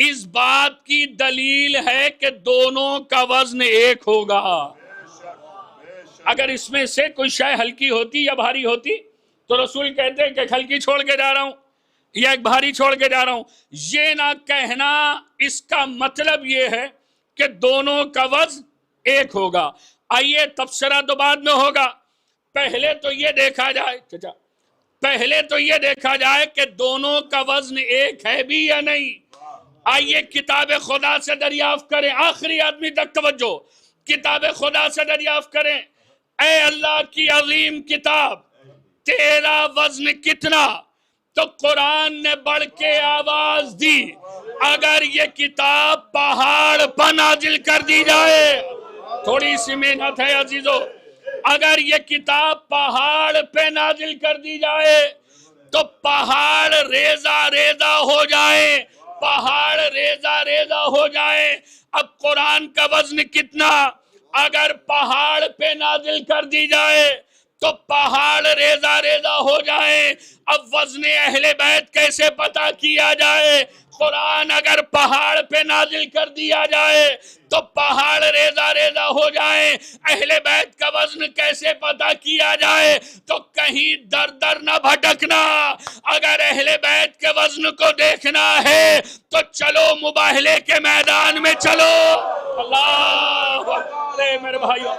اس بات کی دلیل ہے کہ دونوں کا وزن ایک ہوگا۔ اگر اس میں سے کوئی شے ہلکی ہوتی یا بھاری ہوتی تو رسول کہتے ہیں کہ ایک ہلکی چھوڑ کے جا رہا ہوں یا ایک بھاری چھوڑ کے جا رہا ہوں، یہ نہ کہنا اس کا مطلب یہ ہے کہ دونوں کا وزن ایک ہوگا۔ آئیے تبصرہ تو بعد میں ہوگا، پہلے تو یہ دیکھا جائے کہ دونوں کا وزن ایک ہے بھی یا نہیں۔ آئیے کتاب خدا سے دریافت کریں، آخری آدمی تک توجہ، کتاب خدا سے دریافت کریں، اے اللہ کی عظیم کتاب تیرا وزن کتنا؟ تو قرآن نے بڑھ کے آواز دی، اگر یہ کتاب پہاڑ پر نازل کر دی جائے، تھوڑی سی محنت ہے عزیزو، اگر یہ کتاب پہاڑ پہ نازل کر دی جائے تو پہاڑ ریزہ ریزہ ہو جائے، پہاڑ ریزہ ریزہ ہو جائے۔ اب قرآن کا وزن کتنا؟ اگر پہاڑ پہ نازل کر دی جائے تو پہاڑ ریزہ ریزہ ہو جائے۔ اب وزن اہل بیت کیسے پتہ کیا جائے؟ قرآن اگر پہاڑ پہ نازل کر دیا جائے تو پہاڑ ریزہ ریزہ ہو جائیں، اہل بیت کا وزن کیسے پتہ کیا جائے؟ تو کہیں در در نہ بھٹکنا، اگر اہل بیت کے وزن کو دیکھنا ہے تو چلو مباہلے کے میدان میں چلو۔ اللہ اکبر میرے بھائیوں،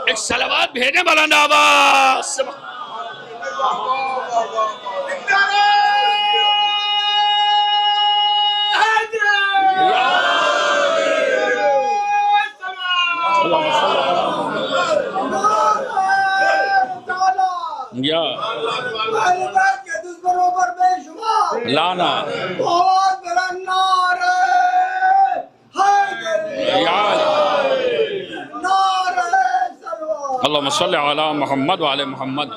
ایک صلوات بھیجیں بلند آواز۔ یا لانا اللہم صلی علی محمد وعلی محمد۔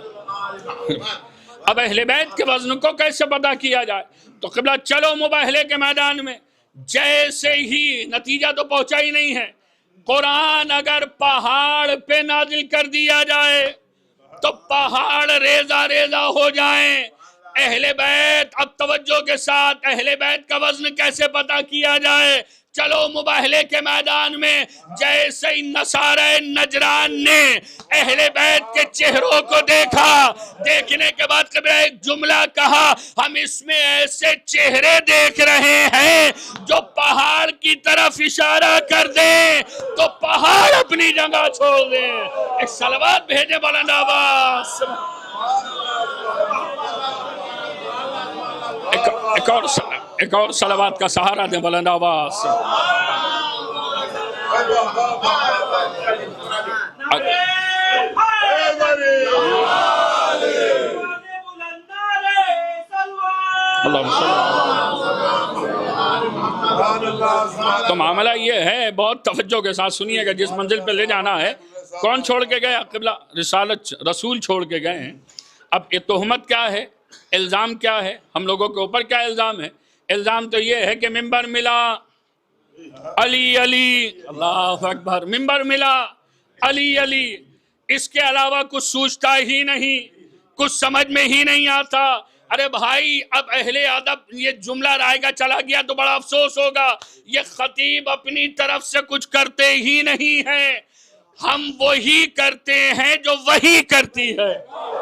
اب اہل بیت کے وزن کو کیسے پتہ کیا جائے؟ تو قبلہ چلو مباہلے کے میدان میں، جیسے ہی نتیجہ تو پہنچا ہی نہیں ہے، قرآن اگر پہاڑ پہ نازل کر دیا جائے تو پہاڑ ریزہ ریزہ ہو جائیں، اہل بیت، اب توجہ کے ساتھ، اہل بیت کا وزن کیسے پتہ کیا جائے؟ چلو مباہلے کے میدان میں، جیسے نصارہ نجران نے اہل بیت کے چہروں کو دیکھا، دیکھنے کے بعد قبل ایک جملہ کہا، ہم اس میں ایسے چہرے دیکھ رہے ہیں جو پہاڑ کی طرف اشارہ کر دیں تو پہاڑ اپنی جگہ چھوڑ دیں۔ ایک صلوات بھیجے بلند آواز۔ ایک اور صلوات کا سہارا دیں بلند آواز۔ تو معاملہ یہ ہے، بہت توجہ کے ساتھ سنیے گا، جس منزل پہ لے جانا ہے۔ کون چھوڑ کے گئے؟ قبلہ رسالت رسول چھوڑ کے گئے ہیں۔ اب یہ تہمت کیا ہے، الزام کیا ہے، ہم لوگوں کے اوپر کیا الزام ہے؟ الزام تو یہ ہے کہ ممبر ملا علی علی، اللہ اکبر، ممبر ملا علی علی، اس کے علاوہ کچھ سوچتا ہی نہیں، کچھ سمجھ میں ہی نہیں آتا۔ ارے بھائی، اب اہل ادب یہ جملہ رائے گا چلا گیا تو بڑا افسوس ہوگا، یہ خطیب اپنی طرف سے کچھ کرتے ہی نہیں ہیں، ہم وہی کرتے ہیں جو وہی کرتی ہے۔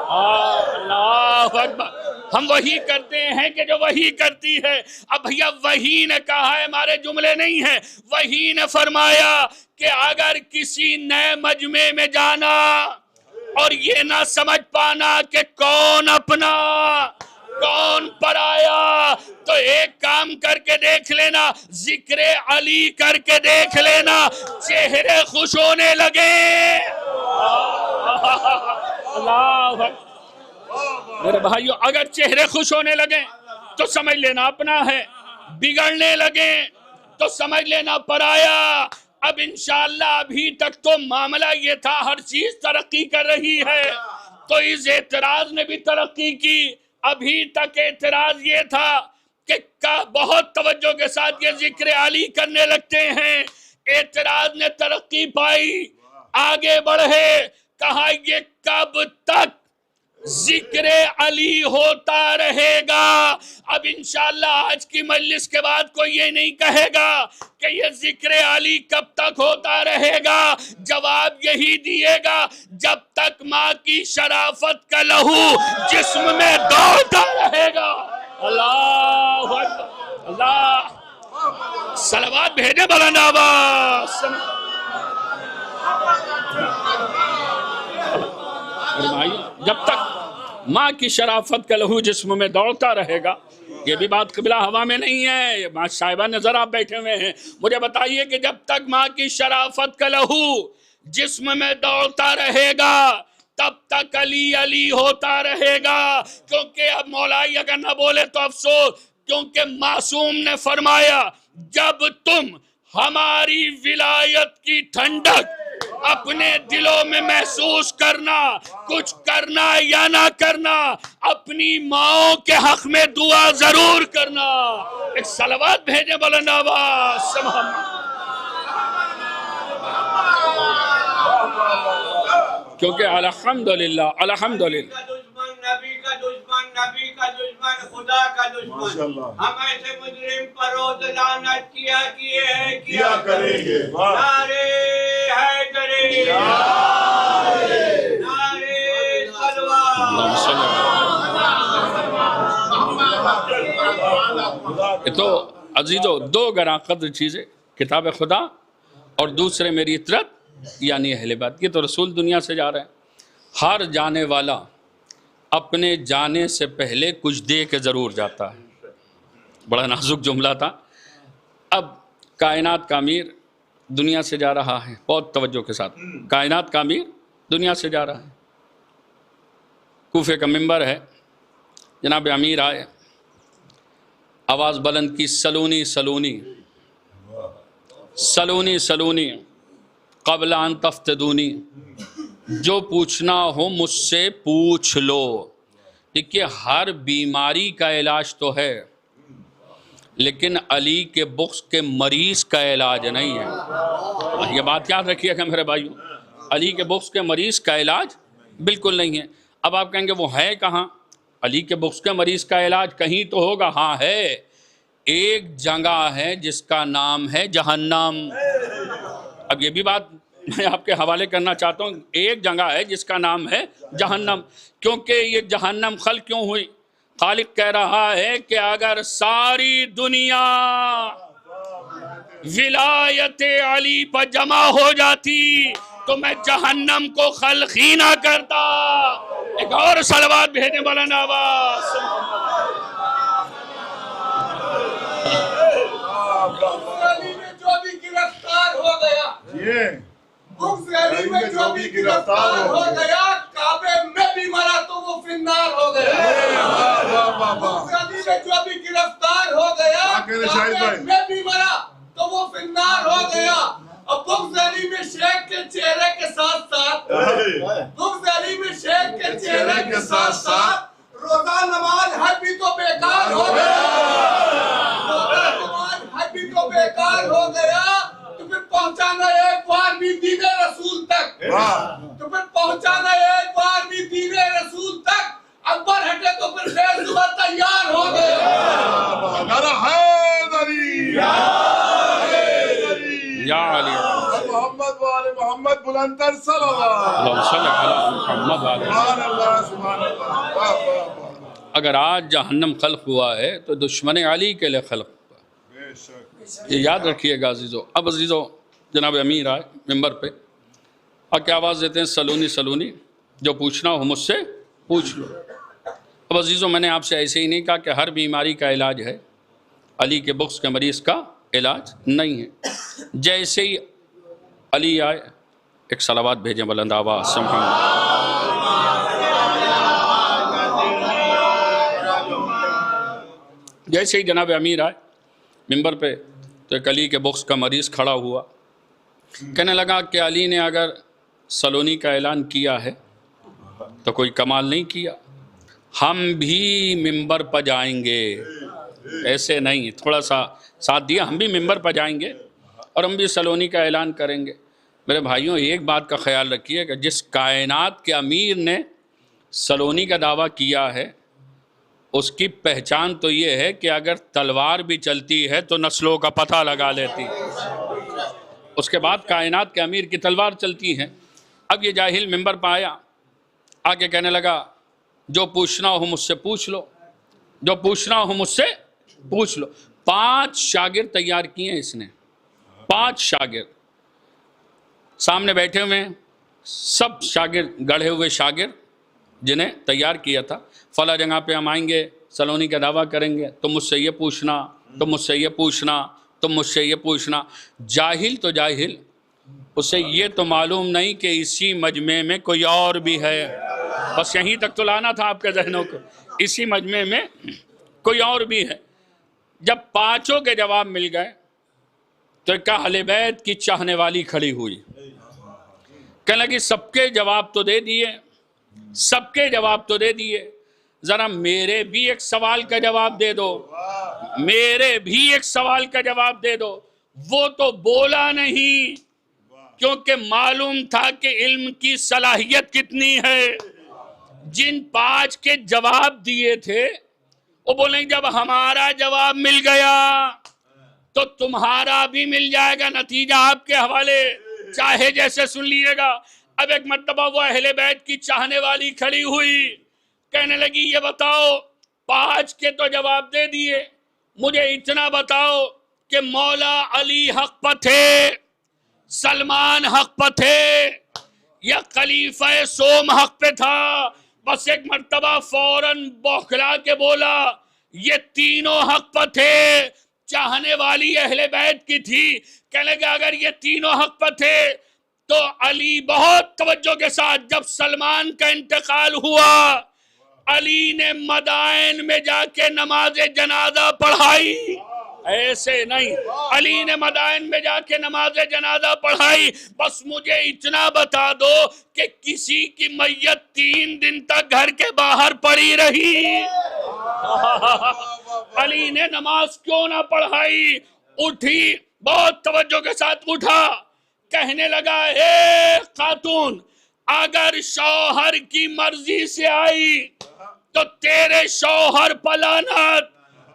اللہ اکبر، ہم وہی کرتے ہیں کہ جو وہی کرتی ہے۔ اب بھیا وہی نے کہا ہے، ہمارے جملے نہیں ہیں، وہی نے فرمایا کہ اگر کسی نئے مجمع میں جانا اور یہ نہ سمجھ پانا کہ کون اپنا کون پرایا، تو ایک کام کر کے دیکھ لینا، ذکر علی کر کے دیکھ لینا، چہرے خوش ہونے لگے۔ اللہ میرے بھائیو، اگر چہرے خوش ہونے لگیں تو سمجھ لینا اپنا ہے، بگڑنے لگیں تو سمجھ لینا پرایا۔ اب انشاءاللہ ابھی تک تو معاملہ یہ تھا، ہر چیز ترقی کر رہی ہے، تو اس اعتراض نے بھی ترقی کی۔ ابھی تک اعتراض یہ تھا کہ بہت توجہ کے ساتھ یہ ذکر علی کرنے لگتے ہیں، اعتراض نے ترقی پائی، آگے بڑھے، کہا یہ کب تک ذکر علی ہوتا رہے گا؟ اب انشاءاللہ آج کی مجلس کے بعد کوئی یہ نہیں کہے گا کہ یہ ذکر علی کب تک ہوتا رہے گا، جواب یہی دیے گا جب تک ماں کی شرافت کا لہو جسم میں دوڑتا رہے گا۔ اللہ اکبر، اللہ، صلوات بھیجے بلند آواز۔ جب تک ماں کی شرافت کا لہو جسم میں دوڑتا رہے گا، یہ بھی بات قبلہ ہوا میں نہیں ہے، یہ بات صاحبہ نظر آپ بیٹھے ہوئے ہیں، مجھے بتائیے کہ جب تک ماں کی شرافت کا لہو جسم میں دوڑتا رہے گا تب تک علی علی ہوتا رہے گا۔ کیونکہ اب مولائی اگر نہ بولے تو افسوس، کیونکہ معصوم نے فرمایا جب تم ہماری ولایت کی ٹھنڈک اپنے دلوں میں محسوس کرنا، کچھ کرنا یا نہ کرنا، اپنی ماؤں کے حق میں دعا ضرور کرنا۔ ایک صلوات بھیجیں بلند آواز۔ کیونکہ الحمدللہ الحمدللہ نبی کا دشمن خدا کا دشمن، ہم ایسے مجرم پر روز لعنت کیا کریں گے۔ نعرے حیدری، نعرے صلوات۔ تو عزیزو، دو گراں قدر چیزیں، کتاب خدا اور دوسرے میری اطرت یعنی اہل بیت۔ یہ تو رسول دنیا سے جا رہے ہیں، ہر جانے والا اپنے جانے سے پہلے کچھ دے کے ضرور جاتا ہے۔ بڑا نازک جملہ تھا۔ اب کائنات کا امیر دنیا سے جا رہا ہے، بہت توجہ کے ساتھ، کائنات کا امیر دنیا سے جا رہا ہے، کوفے کا ممبر ہے، جناب امیر آئے، آواز بلند کی، سلونی سلونی سلونی سلونی قبل ان تفتدونی، جو پوچھنا ہو مجھ سے پوچھ لو۔ دیکھیے، ہر بیماری کا علاج تو ہے، لیکن علی کے بغض کے مریض کا علاج نہیں ہے۔ یہ بات یاد رکھیے گا میرے بھائیوں، علی کے بغض کے مریض کا علاج بالکل نہیں ہے۔ اب آپ کہیں گے وہ ہے کہاں؟ علی کے بغض کے مریض کا علاج کہیں تو ہوگا۔ ہاں ہے، ایک جگہ ہے جس کا نام ہے جہنم۔ اب یہ بھی بات میں آپ کے حوالے کرنا چاہتا ہوں، ایک جگہ ہے جس کا نام ہے جہنم۔ کیونکہ یہ جہنم خلق کیوں ہوئی؟ خالق کہہ رہا ہے کہ اگر ساری دنیا ولایت علی پر جمع ہو جاتی تو میں جہنم کو خلق ہی نہ کرتا۔ ایک اور صلوات بھیجنے والا نواز۔ علی میں جو بھی گرفتار ہو گیا، بغض علی میں جو بھی گرفتار ہو گیا، کعبے میں بھی مرا تو وہ فی النار ہو گیا۔ بغض علی میں جو بھی گرفتار ہو گیا، کعبے میں بھی مرا تو وہ فی النار ہو گیا۔ اور بغض علی میں شیخ کے چہرے کے ساتھ ساتھ، بغض علی میں شیخ کے چہرے کے ساتھ ساتھ روزہ نماز حج بھی تو بیکار ہو گیا۔ روزہ نماز حج بھی تو بیکار ہو گیا، تو پھر پہنچانا ایک بار بھی دین رسول تک، تو پھر پہنچانا ایک بار بھی دین رسول تک۔ اکبر ہٹے تو پھر خیر زبر تیار ہو گئے۔ نعرہ حیدری، یا علی محمد و آل محمد، بلند تر صلوات۔ اللہم صلی علی محمد و آل محمد۔ سبحان اللہ، سبحان اللہ۔ اگر آج جہنم خلق ہوا ہے تو دشمن علی کے لئے خلق ہوا۔ یہ یاد رکھیے گا عزیزو۔ اب عزیزو، جناب امیر آئے ممبر پہ، اور کیا آواز دیتے ہیں؟ سلونی سلونی، جو پوچھنا ہو مجھ سے پوچھ لو۔ اب عزیزو، میں نے آپ سے ایسے ہی نہیں کہا کہ ہر بیماری کا علاج ہے، علی کے بغض کے مریض کا علاج نہیں ہے۔ جیسے ہی علی آئے، ایک صلوات بھیجیں بلند آواز۔ جیسے ہی جناب امیر آئے ممبر پہ تو ایک علی کے بغض کا مریض کھڑا ہوا، کہنے لگا کہ علی نے اگر سلونی کا اعلان کیا ہے تو کوئی کمال نہیں کیا، ہم بھی ممبر پر جائیں گے۔ ایسے نہیں، تھوڑا سا ساتھ دیا، ہم بھی ممبر پر جائیں گے اور ہم بھی سلونی کا اعلان کریں گے۔ میرے بھائیوں ایک بات کا خیال رکھیے کہ جس کائنات کے امیر نے سلونی کا دعویٰ کیا ہے اس کی پہچان تو یہ ہے کہ اگر تلوار بھی چلتی ہے تو نسلوں کا پتہ لگا لیتی، اس کے بعد کائنات کے امیر کی تلوار چلتی ہے۔ اب یہ جاہل منبر پہ آیا، آگے کہنے لگا جو پوچھنا ہو مجھ سے پوچھ لو، جو پوچھنا ہو مجھ سے پوچھ لو۔ 5 شاگرد تیار کیے ہیں اس نے، 5 شاگرد سامنے بیٹھے ہوئے ہیں، سب شاگرد گڑھے ہوئے شاگرد جنہیں تیار کیا تھا، فلاں جگہ پہ ہم آئیں گے، سلونی کا دعویٰ کریں گے، تم مجھ سے یہ پوچھنا، تم مجھ سے یہ پوچھنا، تم مجھ سے یہ پوچھنا۔ جاہل تو جاہل، اسے یہ تو معلوم نہیں کہ اسی مجمع میں کوئی اور بھی ہے، بس یہیں تک تو لانا تھا آپ کے ذہنوں کو، اسی مجمع میں کوئی اور بھی ہے۔ جب 5 کے جواب مل گئے تو ایک اہل بیت کی چاہنے والی کھڑی ہوئی، کہنے لگی سب کے جواب تو دے دیے، سب کے جواب تو دے دیے، ذرا میرے بھی ایک سوال کا جواب دے دو، میرے بھی ایک سوال کا جواب دے دو۔ وہ تو بولا نہیں کیونکہ معلوم تھا کہ علم کی صلاحیت کتنی ہے۔ جن 5 کے جواب دیے تھے وہ بولیں جب ہمارا جواب مل گیا تو تمہارا بھی مل جائے گا، نتیجہ آپ کے حوالے، چاہے جیسے سن لیے گا۔ اب ایک مرتبہ وہ اہل بیت کی چاہنے والی کھڑی ہوئی، کہنے لگی یہ بتاؤ 5 کے تو جواب دے دیے، مجھے اتنا بتاؤ کہ مولا علی حق پر تھے، سلمان حق پر تھے، یا خلیفہ سوم حق پہ تھا؟ بس ایک مرتبہ فوراً بوکھلا کے بولا یہ تینوں حق پر تھے۔ چاہنے والی اہل بیت کی تھی، کہنے لگا اگر یہ تینوں حق پر تھے تو علی بہت توجہ کے ساتھ جب سلمان کا انتقال ہوا علی نے مدائن میں جا کے نماز جنازہ پڑھائی، ایسے نہیں، علی نے مدائن میں جا کے نماز جنازہ پڑھائی۔ بس مجھے اتنا بتا دو کہ کسی کی میت 3 دن تک گھر کے باہر پڑی رہی، علی نے نماز کیوں نہ پڑھائی؟ اٹھی، بہت توجہ کے ساتھ اٹھا، کہنے لگا اے خاتون اگر شوہر کی مرضی سے آئی تو تیرے شوہر پر لعنت،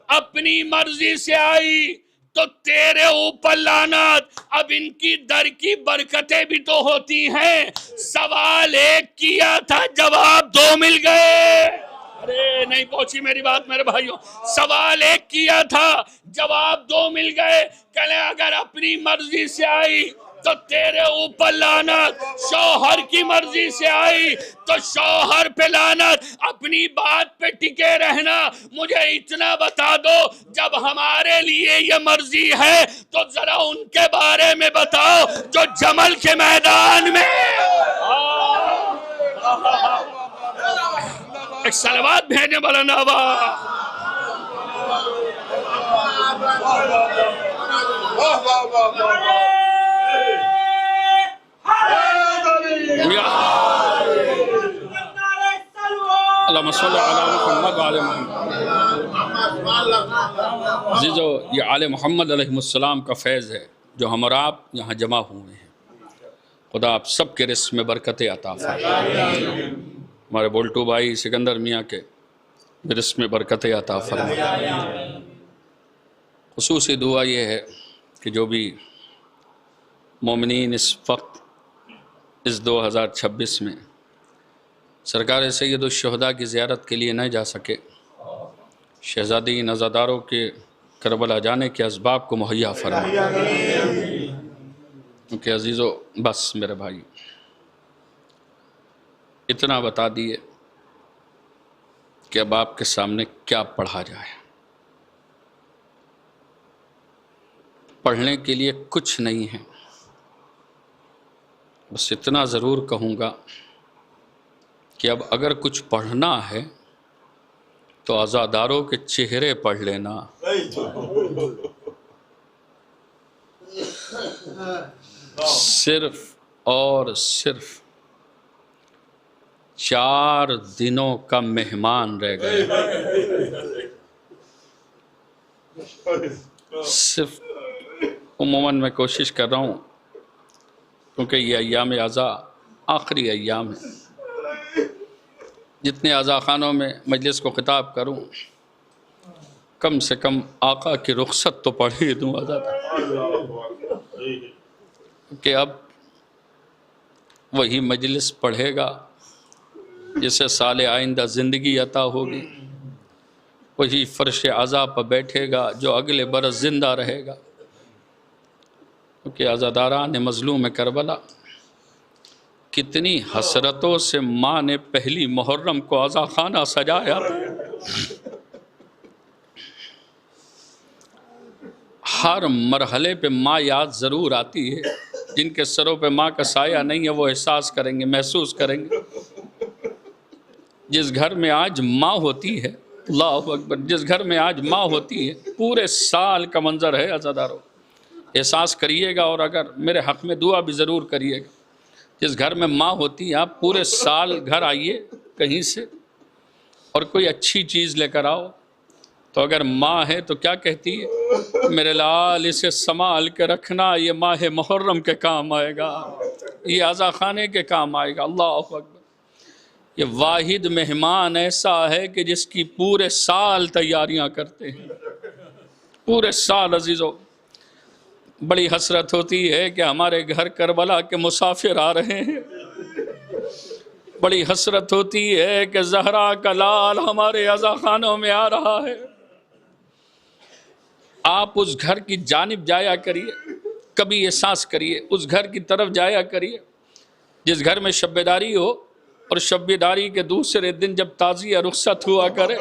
اپنی مرضی سے آئی تو تیرے اوپر لعنت۔ اب ان کی در کی برکتیں بھی تو ہوتی ہیں، سوال 1 کیا تھا جواب 2 مل گئے۔ ارے نہیں پہنچی میری بات میرے بھائیوں، سوال 1 کیا تھا جواب 2 مل گئے۔ کہنے اگر اپنی مرضی سے آئی تو تیرے اوپر لعنت، شوہر کی مرضی سے آئی تو شوہر پہ لعنت، اپنی بات پہ ٹکے رہنا۔ مجھے اتنا بتا دو جب ہمارے لیے یہ مرضی ہے تو ذرا ان کے بارے میں بتاؤ جو جمل کے میدان میں ایک صلوات بھیجنے والا نواب اللہم صلی علی محمد وعلی محمد۔ عزیزو یہ آل محمد علیہ السلام کا فیض ہے جو ہم اور آپ یہاں جمع ہوئے ہیں، خدا آپ سب کے رزق میں برکت عطا فرمائے، ہمارے بولٹو بھائی سکندر میاں کے رزق میں برکت عطا فرمائے۔ خصوصی دعا یہ ہے کہ جو بھی مومنین اس وقت اس 2026 میں سرکار سید الشہداء کی زیارت کے لیے نہ جا سکے، شہزادی نزاداروں کے کربلا جانے کے اسباب کو مہیا فرمائے۔ کیونکہ عزیزو بس میرے بھائی اتنا بتا دیے کہ اب آپ کے سامنے کیا پڑھا جائے۔ پڑھنے کے لیے کچھ نہیں ہے، بس اتنا ضرور کہوں گا کہ اب اگر کچھ پڑھنا ہے تو عزاداروں کے چہرے پڑھ لینا۔ صرف اور صرف 4 دنوں کا مہمان رہ گئے، صرف عموماً میں کوشش کر رہا ہوں کیونکہ یہ ایام عزا آخری ایام ہے. جتنے عزا خانوں میں مجلس کو خطاب کروں کم سے کم آقا کی رخصت تو پڑھ ہی دوں عزا کہ اب وہی مجلس پڑھے گا جسے سال آئندہ زندگی عطا ہوگی، وہی فرش عزا پر بیٹھے گا جو اگلے برس زندہ رہے گا. کیونکہ عزاداران مظلوم کربلا کتنی حسرتوں سے ماں نے پہلی محرم کو عزا خانہ سجایا. ہر مرحلے پہ ماں یاد ضرور آتی ہے. جن کے سروں پہ ماں کا سایہ نہیں ہے وہ احساس کریں گے، محسوس کریں گے. جس گھر میں آج ماں ہوتی ہے، اللہ اکبر، جس گھر میں آج ماں ہوتی ہے پورے سال کا منظر ہے. عزاداروں احساس کریے گا، اور اگر میرے حق میں دعا بھی ضرور کریے گا. جس گھر میں ماں ہوتی ہے، آپ پورے سال گھر آئیے کہیں سے اور کوئی اچھی چیز لے کر آؤ، تو اگر ماں ہے تو کیا کہتی ہے؟ میرے لال اسے سنبھال کے رکھنا، یہ ماہ محرم کے کام آئے گا، یہ عزا خانے کے کام آئے گا. اللہ اکبر. یہ واحد مہمان ایسا ہے کہ جس کی پورے سال تیاریاں کرتے ہیں، پورے سال. عزیزو بڑی حسرت ہوتی ہے کہ ہمارے گھر کربلا کے مسافر آ رہے ہیں. بڑی حسرت ہوتی ہے کہ زہرا کا لال ہمارے عزا خانوں میں آ رہا ہے. آپ اس گھر کی جانب جایا کریے، کبھی احساس کریے، اس گھر کی طرف جایا کریے جس گھر میں شب بیداری ہو، اور شب بیداری کے دوسرے دن جب تعزیہ رخصت ہوا کرے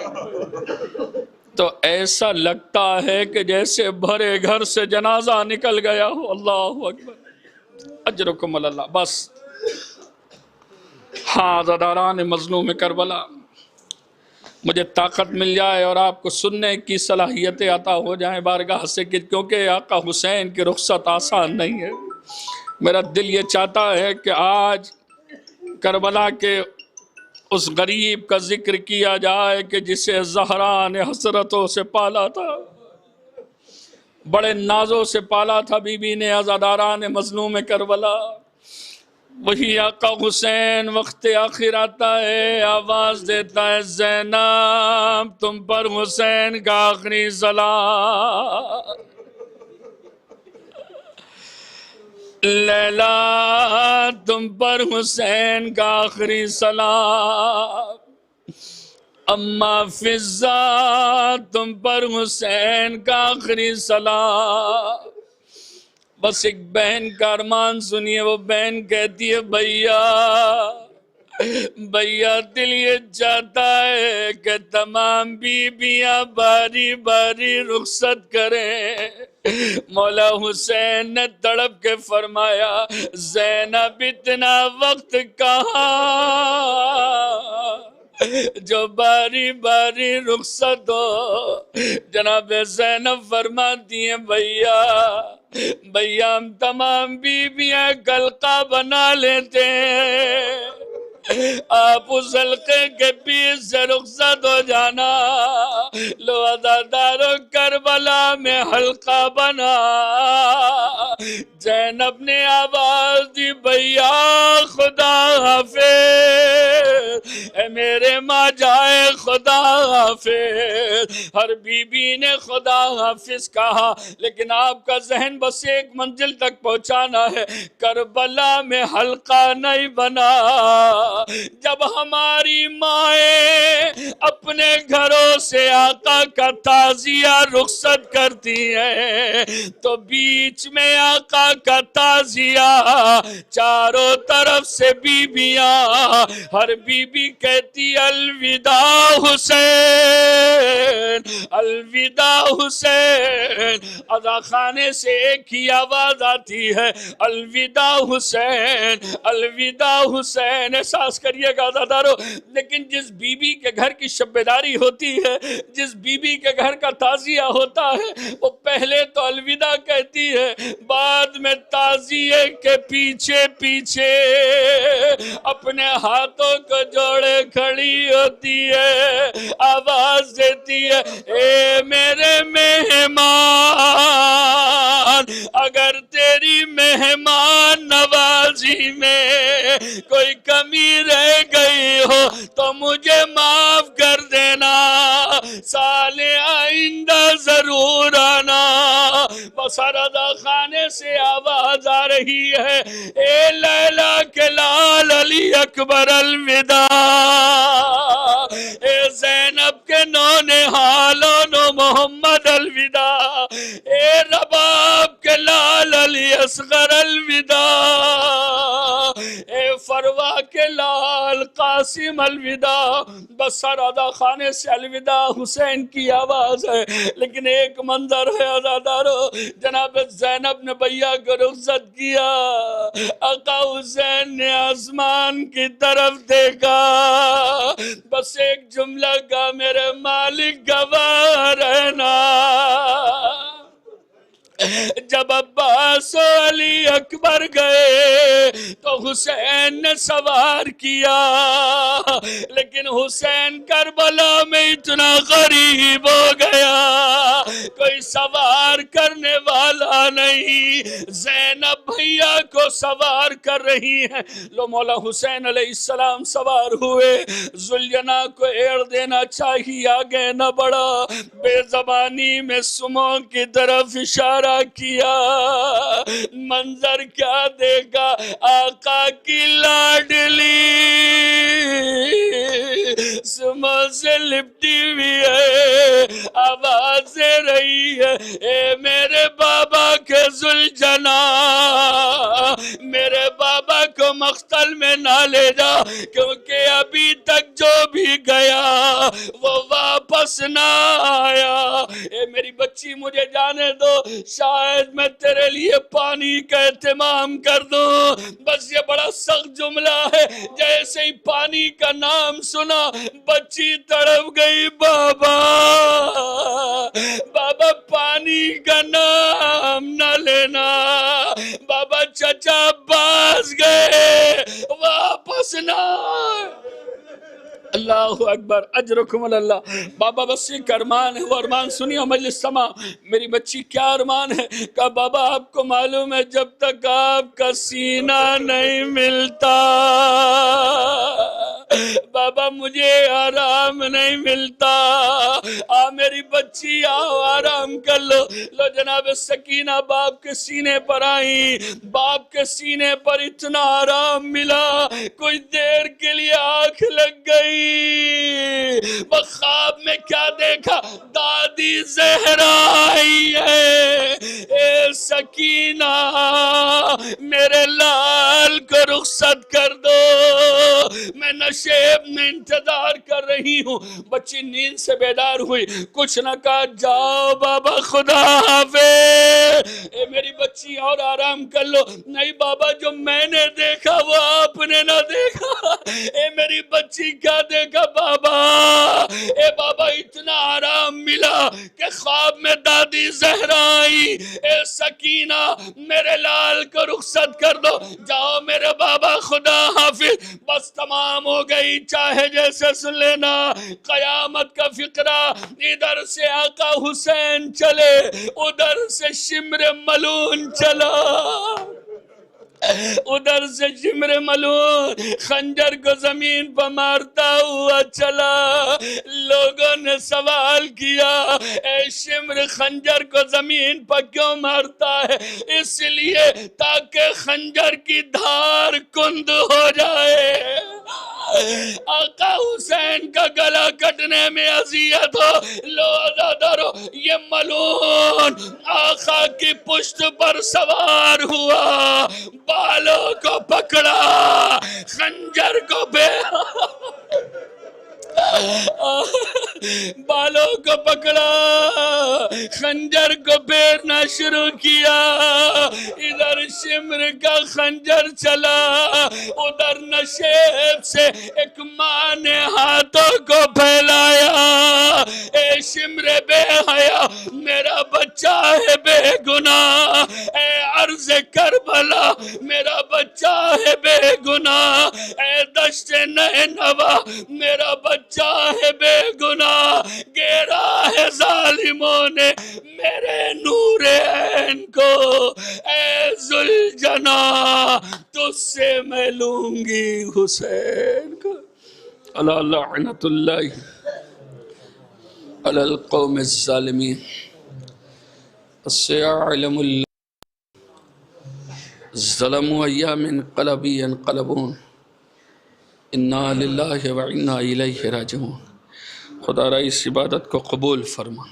تو ایسا لگتا ہے کہ جیسے بھرے گھر سے جنازہ نکل گیا ہو. اللہ اکبر. اجرکم اللہ. بس ہاں عزاداران مظلوم کربلا، مجھے طاقت مل جائے اور آپ کو سننے کی صلاحیتیں عطا ہو جائیں بارگاہ سے، کیونکہ آقا حسین کی رخصت آسان نہیں ہے. میرا دل یہ چاہتا ہے کہ آج کربلا کے اس غریب کا ذکر کیا جائے کہ جسے زہرا نے حسرتوں سے پالا تھا، بڑے نازوں سے پالا تھا بی بی نے. عزاداران مظلوم کربلا، وہی آقا حسین وقت آخر آتا ہے، آواز دیتا ہے زینب تم پر حسین کا آخری سلام، لیلا تم پر حسین کا آخری سلام، اما فضہ تم پر حسین کا آخری سلام. بس ایک بہن کا ارمان سنیے. وہ بہن کہتی ہے بھیا دل یہ چاہتا ہے کہ تمام بیویاں باری باری رخصت کریں. مولا حسین نے تڑپ کے فرمایا زینب اتنا وقت کہاں جو باری باری رخصت ہو. جناب زینب فرماتی ہیں بھیا ہم تمام بیویاں حلقہ بنا لیتے ہیں، آپ اس حلقے کے بیچ سے رخصت ہو جانا. لو عزادارو کربلا میں حلقہ بنا. زینب نے آواز دی بھیا خدا حافظ، اے میرے ماں جائے خدا حافظ. ہر بی بی نے خدا حافظ کہا، لیکن آپ کا ذہن بس ایک منزل تک پہنچانا ہے. کربلا میں حلقہ نہیں بنا. جب ہماری مائیں اپنے گھروں سے آقا کا تعزیہ رخصت کرتی ہیں تو بیچ میں آقا کا تعزیہ، چاروں طرف سے بیویاں، ہر بیوی کہتی الوداع حسین، الوداع حسین. عزا خانے سے ایک ہی آواز آتی ہے الوداع حسین، الوداع حسین. احساس کریے گا عزادارو. لیکن جس بی بی کے گھر کی شب بیداری ہوتی ہے، جس بی بی کے گھر کا تعزیہ ہوتا ہے، وہ پہلے تو الوداع کہتی ہے، بعد میں تعزیے کے پیچھے پیچھے اپنے ہاتھوں کو جوڑے کھڑی ہوتی ہے، آواز دیتی ہے اے میرے مہمان، اگر تیری مہمان نواز سال آئندہ ضرور آنا. بس رضا خانے سے آواز آ رہی ہے اے لیلا کے لال علی اکبر الوداع. اے زینب کے نونہال نو محمد الوداع. اے رباب کے لال علی اصغر الوداع. اے فروا کے لال قاسم الوداع. بس رضا خانے سے الوداع حسین کی آواز ہے. لیکن ایک منظر ہے عزادارو، جناب زینب نے بھیا کو رخصت کیا. آقا حسین نے آسمان کی طرف دیکھا، بس ایک جملہ کا میرے مالک گواہ رہنا. جب عباس و علی اکبر گئے تو حسین نے سوار کیا، لیکن حسین کربلا میں اتنا غریب ہو گیا کوئی سوار کرنے والا نہیں. زینب بھیا کو سوار کر رہی ہیں. لو مولا حسین علیہ السلام سوار ہوئے. ذوالجناح کو ایڑ دینا چاہیے، آگے نہ بڑھا. بے زبانی میں سموں کی طرف اشارہ کیا. منظر کیا دیکھا، آقا کی لاڈلی سموں سے لپٹی ہوئی ہے، آواز دے رہی ہے اے میرے بابا کے ذوالجناح، میرے بابا کو مقتل میں نہ لے جا، کیونکہ ابھی تک جو بھی گیا وہ واپس نہ آیا. اے میری بچی مجھے جانے دو، شاید میں تیرے لیے پانی کا اہتمام کر دوں. بس یہ بڑا سخت جملہ ہے. جیسے ہی پانی کا نام سنا بچی تڑپ گئی. بابا بابا پانی کا نام نہ لینا. بابا چچا عباس گئے واپس نہ. اللہ اکبر، اجرکم اللہ. بابا بس ایک ارمان ہے، وہ ارمان سنیے مجلس سما. میری بچی کیا ارمان ہے؟ کہا بابا آپ کو معلوم ہے جب تک آپ کا سینہ نہیں ملتا بابا مجھے آرام نہیں ملتا. میری بچی آؤ آرام کر لو. لو جناب سکینہ باپ کے سینے پر آئی. باپ کے سینے پر اتنا آرام ملا، کچھ دیر کے لیے آنکھ لگ گئی. خواب میں کیا دیکھا؟ دادی زہرا آئی ہے. اے سکینہ میرے لال کو رخصت کر دو، میں نشیب میں انتظار کر رہی ہوں. بچی نیند سے بیدار ہوئی، کچھ نہ کہا جاؤ بابا خدا حافظ. اے میری بچی اور آرام کر لو. نہیں بابا جو میں نے دیکھا وہ آپ نے نہ دیکھا. اے میری بچی کیا دیکھا بابا؟ اے بابا اتنا آرام ملا کہ خواب میں دادی زہرا آئی. اے سکینہ میرے لال کو رخصت کر دو، جاؤ میرے بابا خدا حافظ. بس تمام ہو گئی، چاہے جیسے سن لینا. قیامت کا فقرہ، ادھر سے آقا حسین چلے، ادھر سے شمر ملون چلا. ادھر سے شمر ملون خنجر کو زمین پر مارتا ہوا چلا. لوگوں نے سوال کیا اے شمر خنجر کو زمین پر کیوں مارتا ہے؟ اس لیے تاکہ خنجر کی دھار کند ہو جائے. آقا حسین کا گلا کٹنے میں اذیت ہو. لو عزادارو یہ ملون آقا کی پشت پر سوار ہوا، بالوں کو پکڑا، خنجر کو بالوں کو پکڑا، خنجر کو پھیرنا شروع کیا. ادھر شمر کا خنجر چلا، ادھر نشیب سے ایک ماں نے ہاتھوں کو پھیلایا. اے شمر بے حیا میرا بچہ ہے بے گناہ. اے عرض کربلا میرا بچہ ہے بے گناہ. اے دشت نینوا میرا بچہ ہے بے گناہ. گیرا ہے ظالموں نے میرے نور عین کو. اے ذوالجناح تجھ سے میں لوں گی حسین کو. اللہ لعنت اللہ. علی القوم الظالمین سيعلم ظلموا ایام انقلبی ينقلبون انا للہ و انا الیہ راجعون۔ خدا را اس عبادت کو قبول فرما،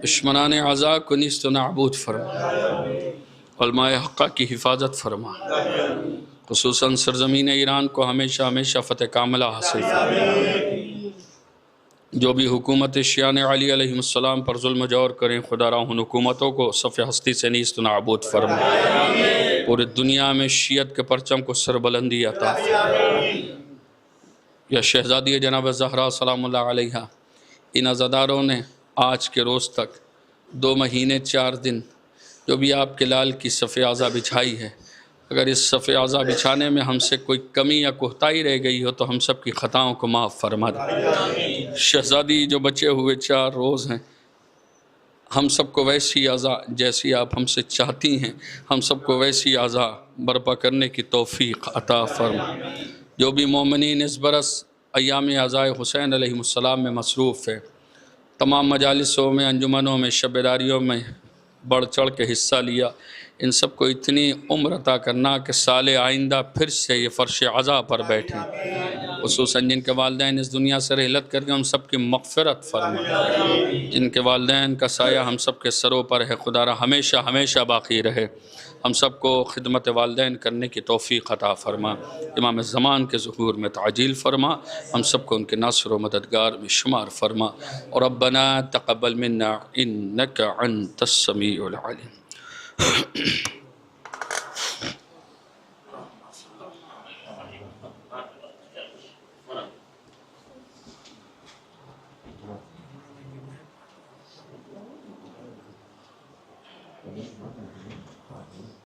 دشمنان اعضاء کو نیست و نابود فرما، علماء حقہ کی حفاظت فرما، خصوصاً سرزمین ایران کو ہمیشہ ہمیشہ فتح کاملہ حاصل فرما۔ جو بھی حکومت شیعہ علی علیہ السلام پر ظلم و جور کریں، خدا را ان حکومتوں کو صف ہستی سے نیست و نابود فرما، پوری دنیا میں شیعت کے پرچم کو سربلندی عطا فرما۔ یا شہزادی جناب زہرا سلام اللہ علیہ، ان عزاداروں نے آج کے روز تک 2 مہینے 4 دن جو بھی آپ کے لال کی صف اعضا بچھائی ہے، اگر اس صف اعضا بچھانے میں ہم سے کوئی کمی یا کوتاہی رہ گئی ہو تو ہم سب کی خطاؤں کو معاف فرما دے۔ شہزادی جو بچے ہوئے 4 روز ہیں، ہم سب کو ویسی اعضا جیسی آپ ہم سے چاہتی ہیں، ہم سب کو ویسی اعضا برپا کرنے کی توفیق عطا فرما۔ جو بھی مومنین اس برس ایام عزائے حسین علیہ السلام میں مصروف ہے، تمام مجالسوں میں، انجمنوں میں، شبیداریوں میں بڑھ چڑھ کے حصہ لیا، ان سب کو اتنی عمر عطا کرنا کہ سال آئندہ پھر سے یہ فرش عزا پر بیٹھیں، خصوصاً جن کے والدین اس دنیا سے رحلت کر کے ہم سب کی مغفرت فرما، جن کے والدین کا سایہ ہم سب کے سروں پر ہے، خدا را ہمیشہ ہمیشہ باقی رہے، ہم سب کو خدمت والدین کرنے کی توفیق عطا فرما، امام زمان کے ظہور میں تعجیل فرما، ہم سب کو ان کے ناصر و مددگار میں شمار فرما، اور ربنا تقبل منا انک انت السمیع العلیم۔